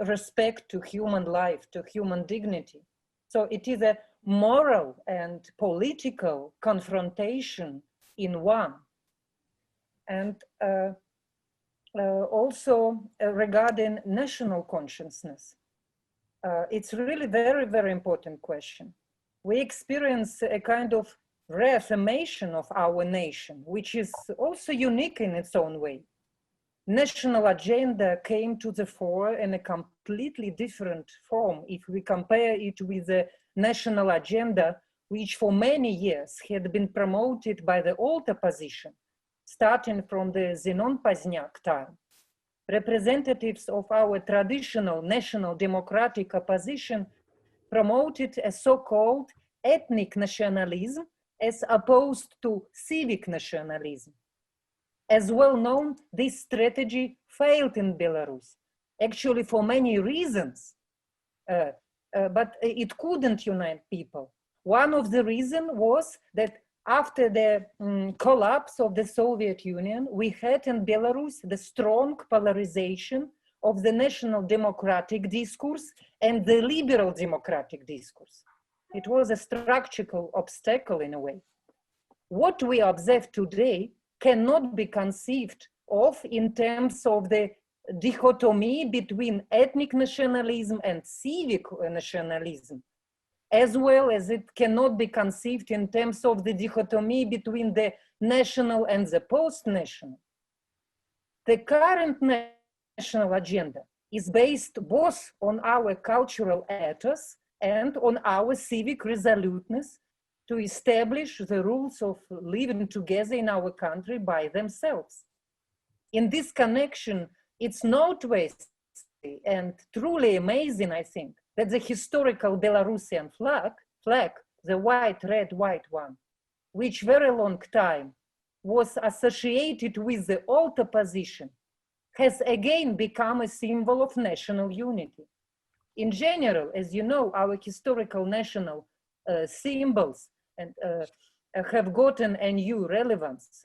C: respect to human life, to human dignity. So it is a moral and political confrontation in one. And also regarding national consciousness, it's really very, very important question. We experience a kind of reaffirmation of our nation, which is also unique in its own way. National agenda came to the fore in a completely different form if we compare it with the national agenda which for many years had been promoted by the old opposition, starting from the Zenon Pozniak time. Representatives of our traditional national democratic opposition promoted a so-called ethnic nationalism as opposed to civic nationalism. As well known, this strategy failed in Belarus, actually for many reasons, but it couldn't unite people. One of the reasons was that after the collapse of the Soviet Union, we had in Belarus the strong polarization of the national democratic discourse and the liberal democratic discourse. It was a structural obstacle in a way. What we observe today cannot be conceived of in terms of the dichotomy between ethnic nationalism and civic nationalism, as well as it cannot be conceived in terms of the dichotomy between the national and the post-national. The current national agenda is based both on our cultural ethos and on our civic resoluteness to establish the rules of living together in our country by themselves. In this connection, it's noteworthy and truly amazing, I think, that the historical Belarusian flag, the white, red, white one, which very long time was associated with the old opposition, has again become a symbol of national unity. In general, as you know, our historical national symbols and have gotten a new relevance.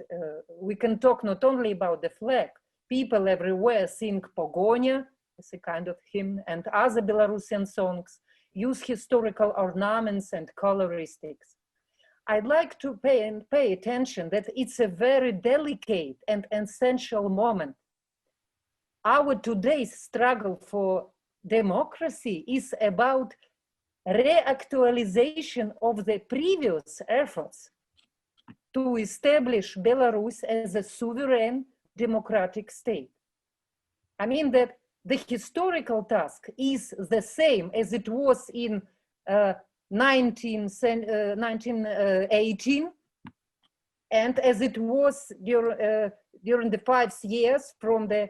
C: We can talk not only about the flag. People everywhere sing Pogonia, as a kind of hymn, and other Belarusian songs, use historical ornaments and coloristics. I'd like to pay attention that it's a very delicate and essential moment. Our today's struggle for democracy is about reactualization of the previous efforts to establish Belarus as a sovereign democratic state. I mean that the historical task is the same as it was in 1918 and as it was during the 5 years from the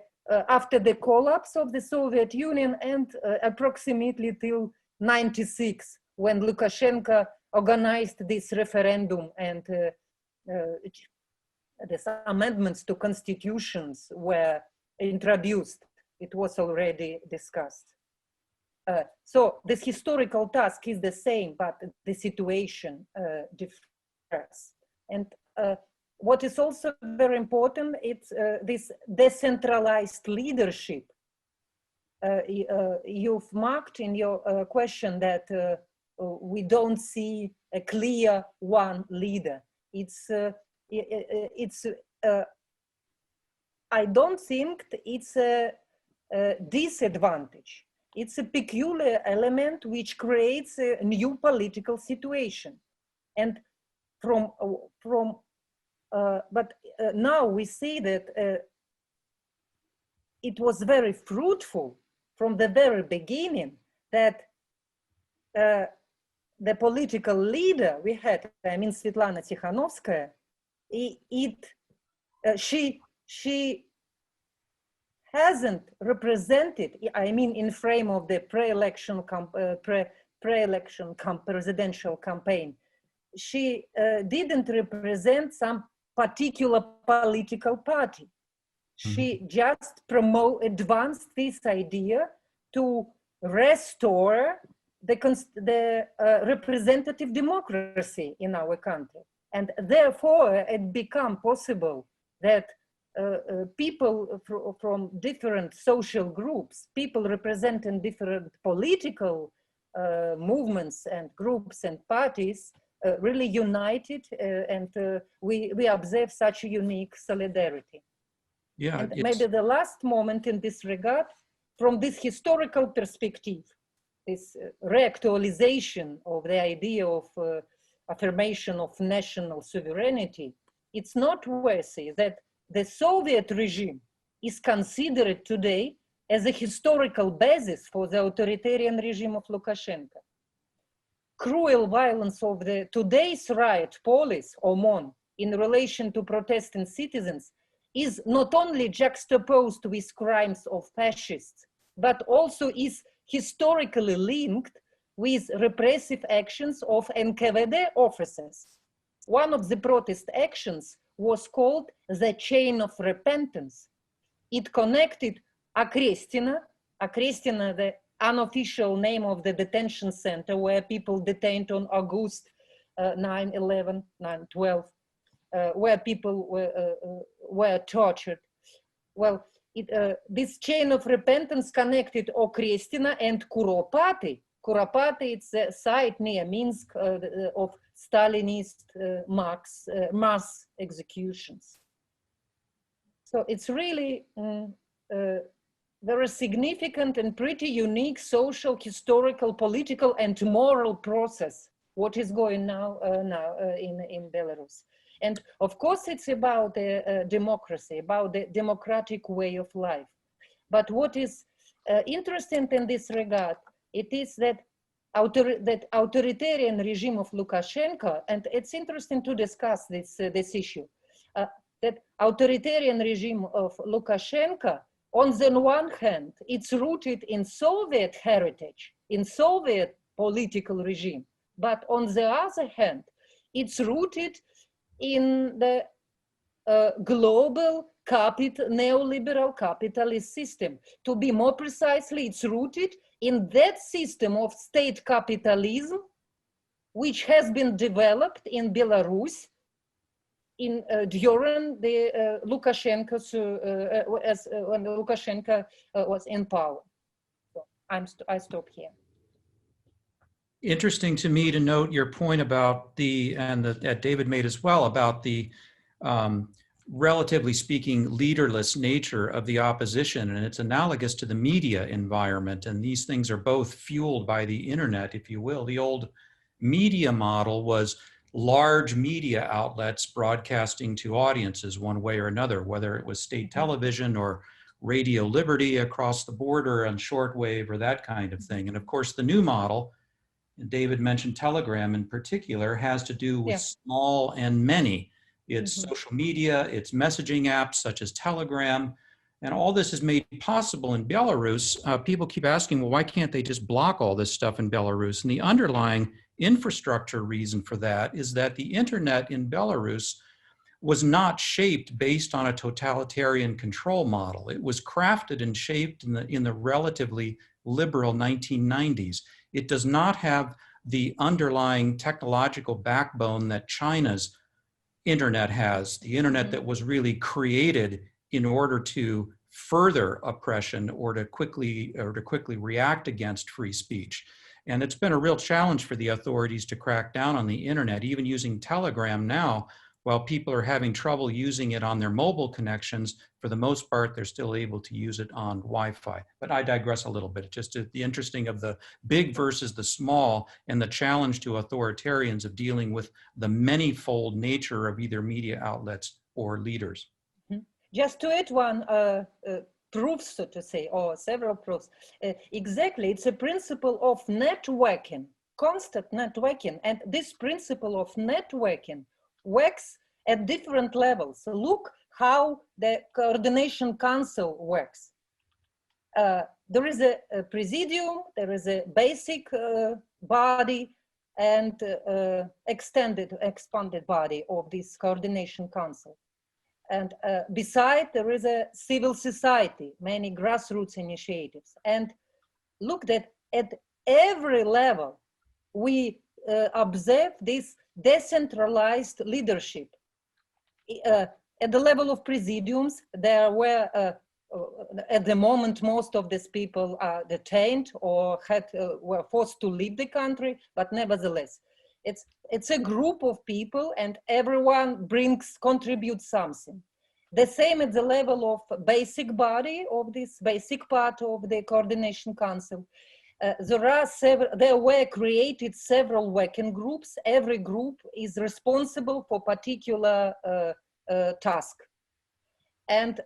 C: after the collapse of the Soviet Union and approximately till 96, when Lukashenko organized this referendum and these amendments to constitutions were introduced. It was already discussed. So this historical task is the same, but the situation differs. And what is also very important, it's this decentralized leadership. You've marked in your question that we don't see a clear one leader. I don't think it's a disadvantage. It's a peculiar element which creates a new political situation. And now we see that it was very fruitful from the very beginning that the political leader we had, I mean Svetlana Tikhanovskaya, she hasn't represented, I mean in frame of the pre-election presidential campaign, she didn't represent some particular political party. She just advanced this idea to restore the representative democracy in our country. And therefore, it became possible that people from different social groups, people representing different political movements and groups and parties really united, and we observe such a unique solidarity.
F: Yeah,
C: and maybe the last moment in this regard, from this historical perspective, this reactualization of the idea of affirmation of national sovereignty, it's noteworthy that the Soviet regime is considered today as a historical basis for the authoritarian regime of Lukashenko. Cruel violence of the today's riot police, OMON, in relation to protesting citizens is not only juxtaposed with crimes of fascists, but also is historically linked with repressive actions of NKVD officers. One of the protest actions was called the Chain of Repentance. It connected Okrestina, the unofficial name of the detention center where people detained on August 9/11, 9/12, where people were tortured. Well, this chain of repentance connected Okrestina and Kuropati. Kuropati, it's a site near Minsk of Stalinist mass executions. So it's really very significant and pretty unique social, historical, political, and moral process, what is going now in Belarus. And of course, it's about democracy, about the democratic way of life. But what is interesting in this regard, it is that that authoritarian regime of Lukashenko, and it's interesting to discuss this issue, that authoritarian regime of Lukashenko, on the one hand, it's rooted in Soviet heritage, in Soviet political regime, but on the other hand, it's rooted in the global neoliberal capitalist system. To be more precisely, it's rooted in that system of state capitalism, which has been developed in Belarus during the Lukashenko's when Lukashenko was in power. So I stop here.
F: Interesting to me to note your point about that David made as well, about the relatively speaking leaderless nature of the opposition, and it's analogous to the media environment, and these things are both fueled by the internet, if you will. The old media model was large media outlets broadcasting to audiences one way or another, whether it was state television or Radio Liberty across the border on shortwave or that kind of thing. And of course, the new model, and David mentioned Telegram in particular, has to do with small and many. It's social media, it's messaging apps such as Telegram, and all this is made possible in Belarus. People keep asking, well, why can't they just block all this stuff in Belarus? And the underlying infrastructure reason for that is that the internet in Belarus was not shaped based on a totalitarian control model. It was crafted and shaped in the relatively liberal 1990s. It does not have the underlying technological backbone that China's internet has, the internet that was really created in order to further oppression or to quickly react against free speech. And it's been a real challenge for the authorities to crack down on the internet, even using Telegram now. While people are having trouble using it on their mobile connections, for the most part, they're still able to use it on Wi-Fi. But I digress a little bit. Just the interesting of the big versus the small, and the challenge to authoritarians of dealing with the many-fold nature of either media outlets or leaders.
C: Just to add one proof, so to say, or several proofs. Exactly, it's a principle of networking, constant networking. And this principle of networking works at different levels. So look how the coordination council works. There is a presidium, there is a basic body, and expanded body of this coordination council. And beside, there is a civil society, many grassroots initiatives. And look that at every level, we observe this decentralized leadership. At the level of presidiums, there were, at the moment, most of these people are detained or were forced to leave the country, but nevertheless, it's a group of people and everyone contributes something. The same at the level of basic body of this basic part of the coordination council. There were created several working groups. Every group is responsible for particular task. And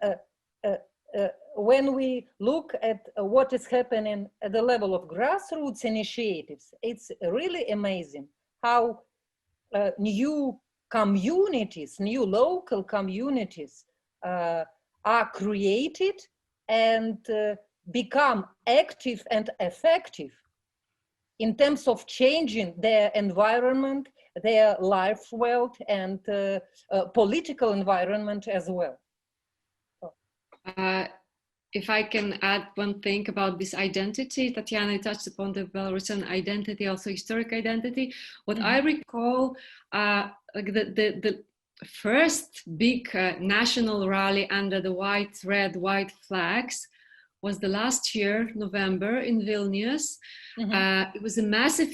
C: when we look at what is happening at the level of grassroots initiatives, it's really amazing how new communities, new local communities are created and become active and effective in terms of changing their environment, their life world, and political environment as well.
D: If I can add one thing about this identity, Tatiana touched upon the Belarusian identity, also historic identity. What I recall, like the first big national rally under the white, red, white flags was the last year, November, in Vilnius. It was a massive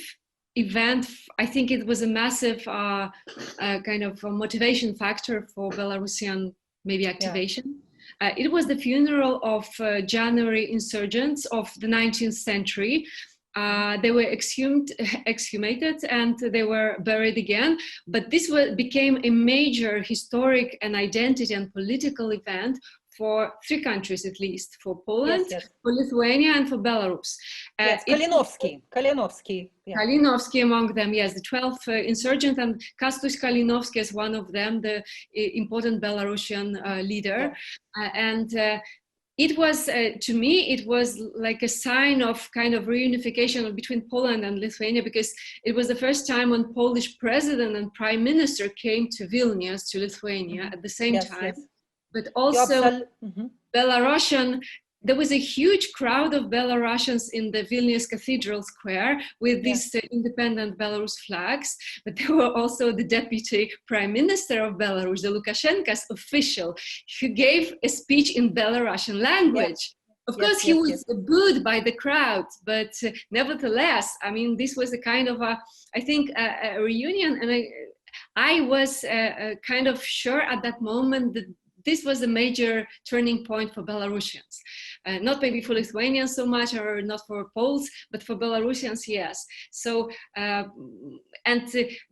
D: event. I think it was a massive kind of a motivation factor for Belarusian maybe activation. It was the funeral of January insurgents of the 19th century. They were exhumated and they were buried again. But this became a major historic and identity and political event for three countries at least, for Poland, for Lithuania, and for Belarus.
C: Kalinowski.
D: Kalinowski among them, yes, the 12th insurgent, and Kastus Kalinowski is one of them, the important Belarusian leader. And it was, to me, it was like a sign of kind of reunification between Poland and Lithuania, because it was the first time when Polish president and prime minister came to Vilnius, to Lithuania at the same time.
C: Yes.
D: But also
C: Mhm.
D: Belarusian, there was a huge crowd of Belarusians in the Vilnius Cathedral Square with these independent Belarus flags, but there were also the deputy prime minister of Belarus, the Lukashenko's official, who gave a speech in Belarusian language. Of course, he was booed by the crowd, but nevertheless, I mean, this was a kind of I think, a reunion, and I was kind of sure at that moment that this was a major turning point for Belarusians. Not maybe for Lithuanians so much, or not for Poles, but for Belarusians, yes. So, and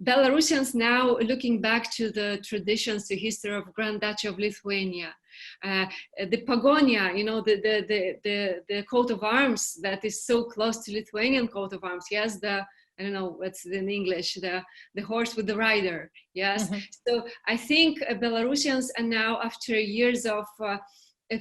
D: Belarusians now looking back to the traditions, the history of Grand Duchy of Lithuania, the Pagonia, you know, the coat of arms that is so close to Lithuanian coat of arms. Yes, I don't know what's in English, the horse with the rider. Yes. Mm-hmm. So I think Belarusians are now, after years of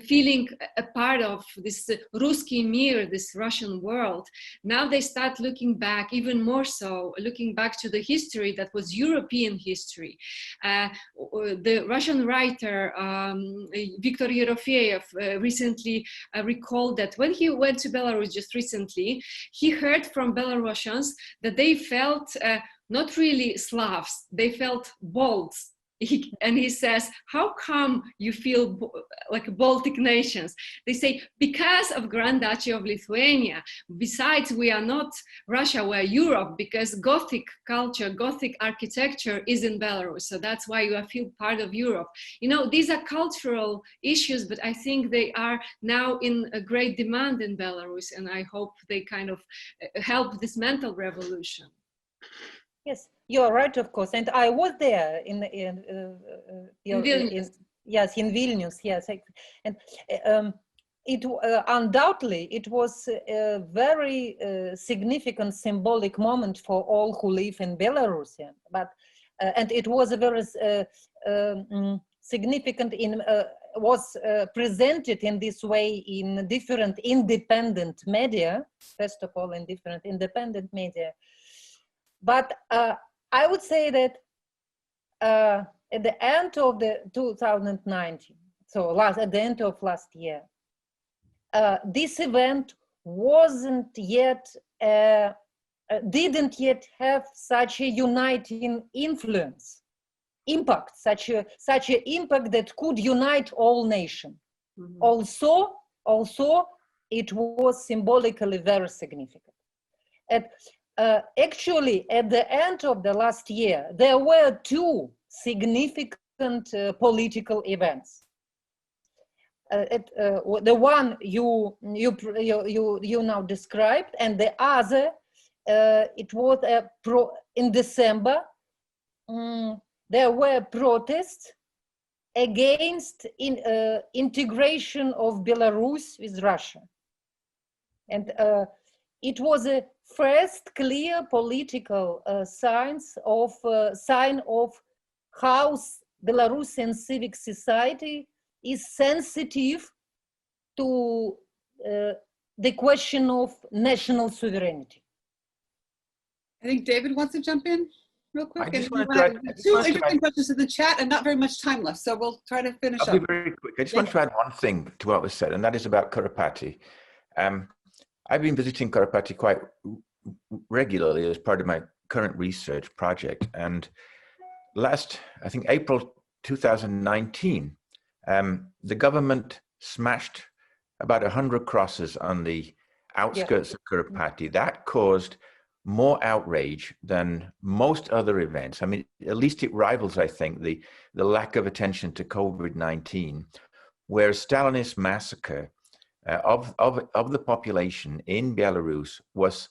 D: feeling a part of this Ruski Mir, this Russian world, now they start looking back, even more so, looking back to the history that was European history. The Russian writer Viktor Yerofeyev recently recalled that when he went to Belarus just recently, he heard from Belarusians that they felt not really Slavs, they felt Balts. And he says, how come you feel like Baltic nations? They say, because of Grand Duchy of Lithuania. Besides, we are not Russia, we're Europe, because Gothic culture, Gothic architecture is in Belarus. So that's why you feel part of Europe. You know, these are cultural issues, but I think they are now in a great demand in Belarus. And I hope they kind of help this mental revolution.
C: Yes, you're right, of course, and I was there in
D: Vilnius.
C: Yes, in Vilnius. Yes, and it undoubtedly it was a very significant symbolic moment for all who live in Belarus. But and it was a very significant was presented in this way in different independent media. First of all, in different independent media. But I would say that at the end of the 2019, so at the end of last year, this event wasn't yet, didn't yet have such a uniting impact, such an impact that could unite all nations. Mm-hmm. Also, it was symbolically very significant. Actually, at the end of the last year, there were two significant political events. The one you now described, and the other, it was in December. There were protests against integration of Belarus with Russia, and it was a first clear political sign of how Belarusian civic society is sensitive to the question of national sovereignty.
A: I think David wants to jump in real quick.
B: I just
A: want
B: to add
A: two interesting questions in the chat and not very much time left, so we'll try to finish up.
B: I'll be very quick. I just want to add one thing to what was said, and that is about Karapati. I've been visiting Karapati quite regularly as part of my current research project. And last, I think April 2019, the government smashed about 100 crosses on the outskirts of Karapati. That caused more outrage than most other events. I mean, at least it rivals, I think, the lack of attention to COVID-19, where Stalinist massacre of the population in Belarus was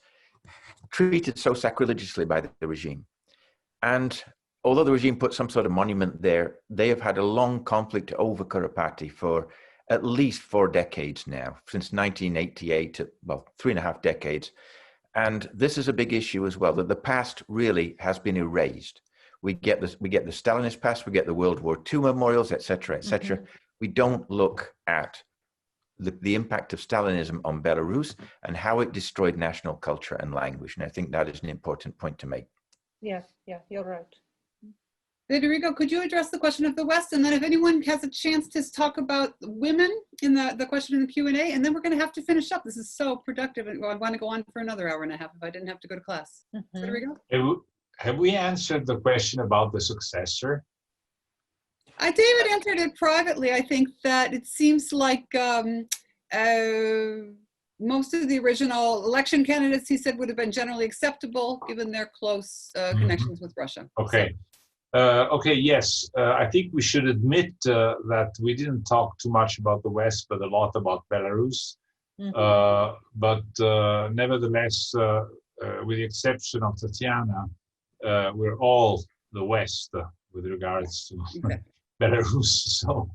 B: treated so sacrilegiously by the regime. And although the regime put some sort of monument there, they have had a long conflict over Karapati for at least 4 decades now, since 1988, well, 3.5 decades. And this is a big issue as well, that the past really has been erased. We get the Stalinist past, we get the World War II memorials, et cetera, et cetera. Mm-hmm. We don't look at the impact of Stalinism on Belarus and how it destroyed national culture and language. And I think that is an important point to make.
C: Yeah, you're right.
A: Federigo, could you address the question of the West? And then if anyone has a chance to talk about women in the question in the Q&A, and then we're going to have to finish up. This is so productive. And I want to go on for another hour and a half if I didn't have to go to class. Federigo?
E: Have we answered the question about the successor?
A: David answered it privately. I think that it seems like most of the original election candidates, he said, would have been generally acceptable given their close connections with Russia.
E: Okay. Okay, yes. I think we should admit that we didn't talk too much about the West, but a lot about Belarus. But nevertheless, with the exception of Tatiana, we're all the West with regards to Belarus. So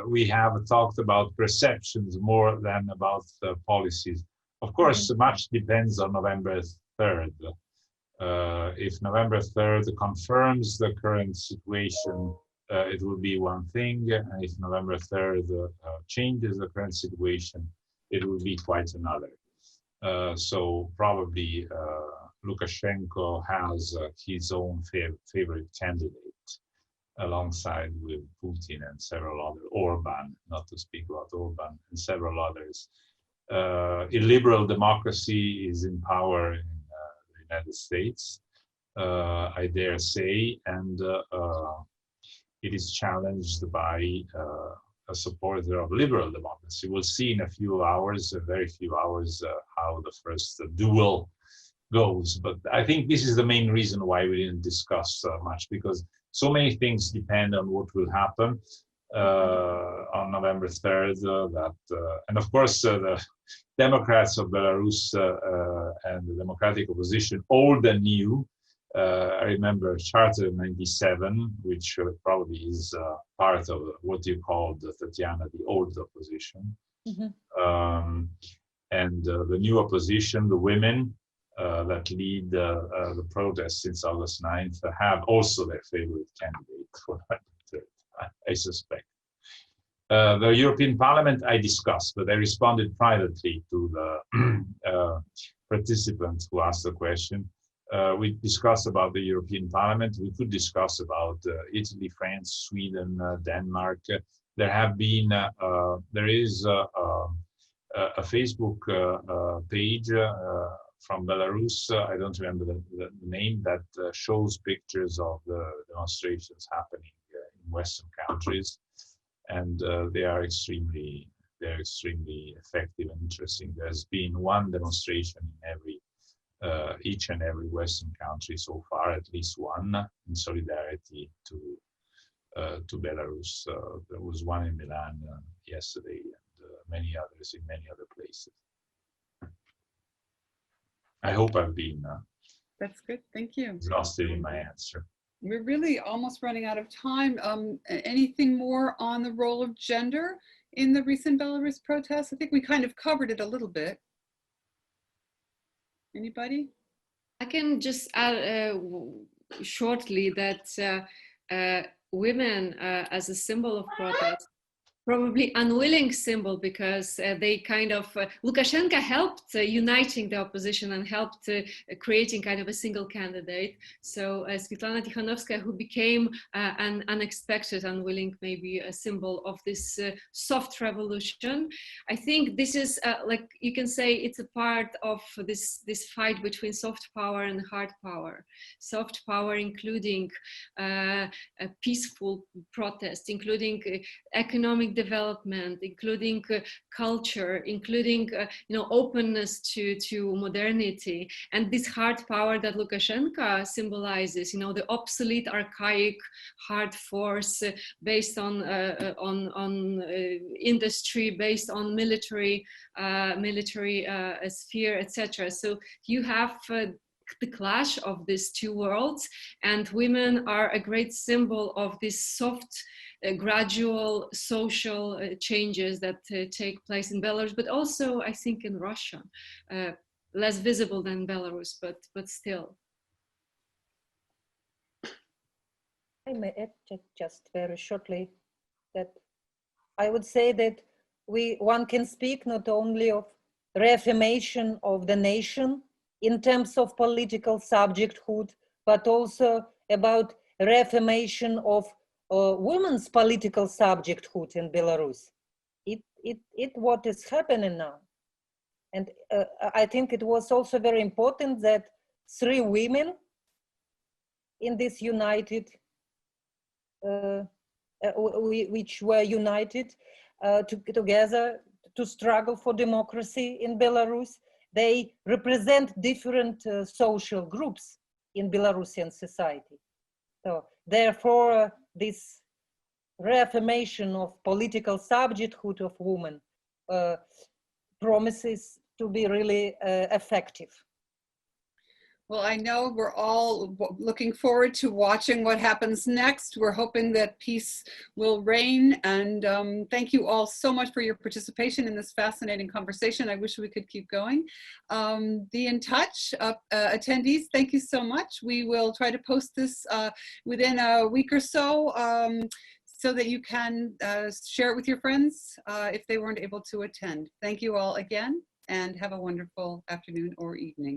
E: we have talked about perceptions more than about policies. Of course, much depends on November 3rd. If November 3rd confirms the current situation, it will be one thing. And if November 3rd changes the current situation, it will be quite another. So probably Lukashenko has his own favorite candidate, alongside with Putin and several other, Orban, not to speak about Orban, and several others. Illiberal democracy is in power in the United States, I dare say, and it is challenged by a supporter of liberal democracy. We'll see in a few hours, very few hours, how the first duel goes. But I think this is the main reason why we didn't discuss much, because so many things depend on what will happen on November 3rd. And of course, the Democrats of Belarus and the democratic opposition, old and new. I remember Charter 97, which probably is part of what you called, Tatiana, the old opposition. And the new opposition, the women that lead the protests since August 9th, have also their favorite candidate for November 3rd, I suspect. The European Parliament I discussed, but I responded privately to the participants who asked the question. We discussed about the European Parliament. We could discuss about Italy, France, Sweden, Denmark. There have been, there is a Facebook page from Belarus. I don't remember the name, that shows pictures of the demonstrations happening in Western countries, and they are extremely effective and interesting. There's been one demonstration in every each and every Western country so far, at least one, in solidarity to Belarus. There was one in Milan yesterday, and many others in many other places. I hope I've been
A: That's good, thank you.
E: exhaustive in my answer.
A: We're really almost running out of time. Anything more on the role of gender in the recent Belarus protests? I think we kind of covered it a little bit. Anybody?
D: I can just add shortly that women as a symbol of protest, probably unwilling symbol, because they kind of, Lukashenko helped uniting the opposition and helped creating kind of a single candidate. So Svetlana Tikhanovskaya, who became an unexpected, unwilling, maybe a symbol of this soft revolution. I think this is like, you can say it's a part of this fight between soft power and hard power. Soft power including a peaceful protest, including economic development, including culture, including openness to modernity, and this hard power that Lukashenko symbolizes, the obsolete, archaic, hard force based on industry, based on military sphere, etc. So you have the clash of these two worlds, and women are a great symbol of this soft, gradual social changes that take place in Belarus, but also I think in Russia, less visible than Belarus, but still.
C: I may add just very shortly that I would say that one can speak not only of reaffirmation of the nation in terms of political subjecthood, but also about reaffirmation of women's political subjecthood in Belarus. What is happening now. And I think it was also very important that 3 women in this united, which were united together to struggle for democracy in Belarus. They represent different social groups in Belarusian society. So therefore, this reaffirmation of political subjecthood of women promises to be really effective.
A: Well, I know we're all looking forward to watching what happens next. We're hoping that peace will reign. And thank you all so much for your participation in this fascinating conversation. I wish we could keep going. The In Touch attendees, thank you so much. We will try to post this within a week or so that you can share it with your friends if they weren't able to attend. Thank you all again, and have a wonderful afternoon or evening.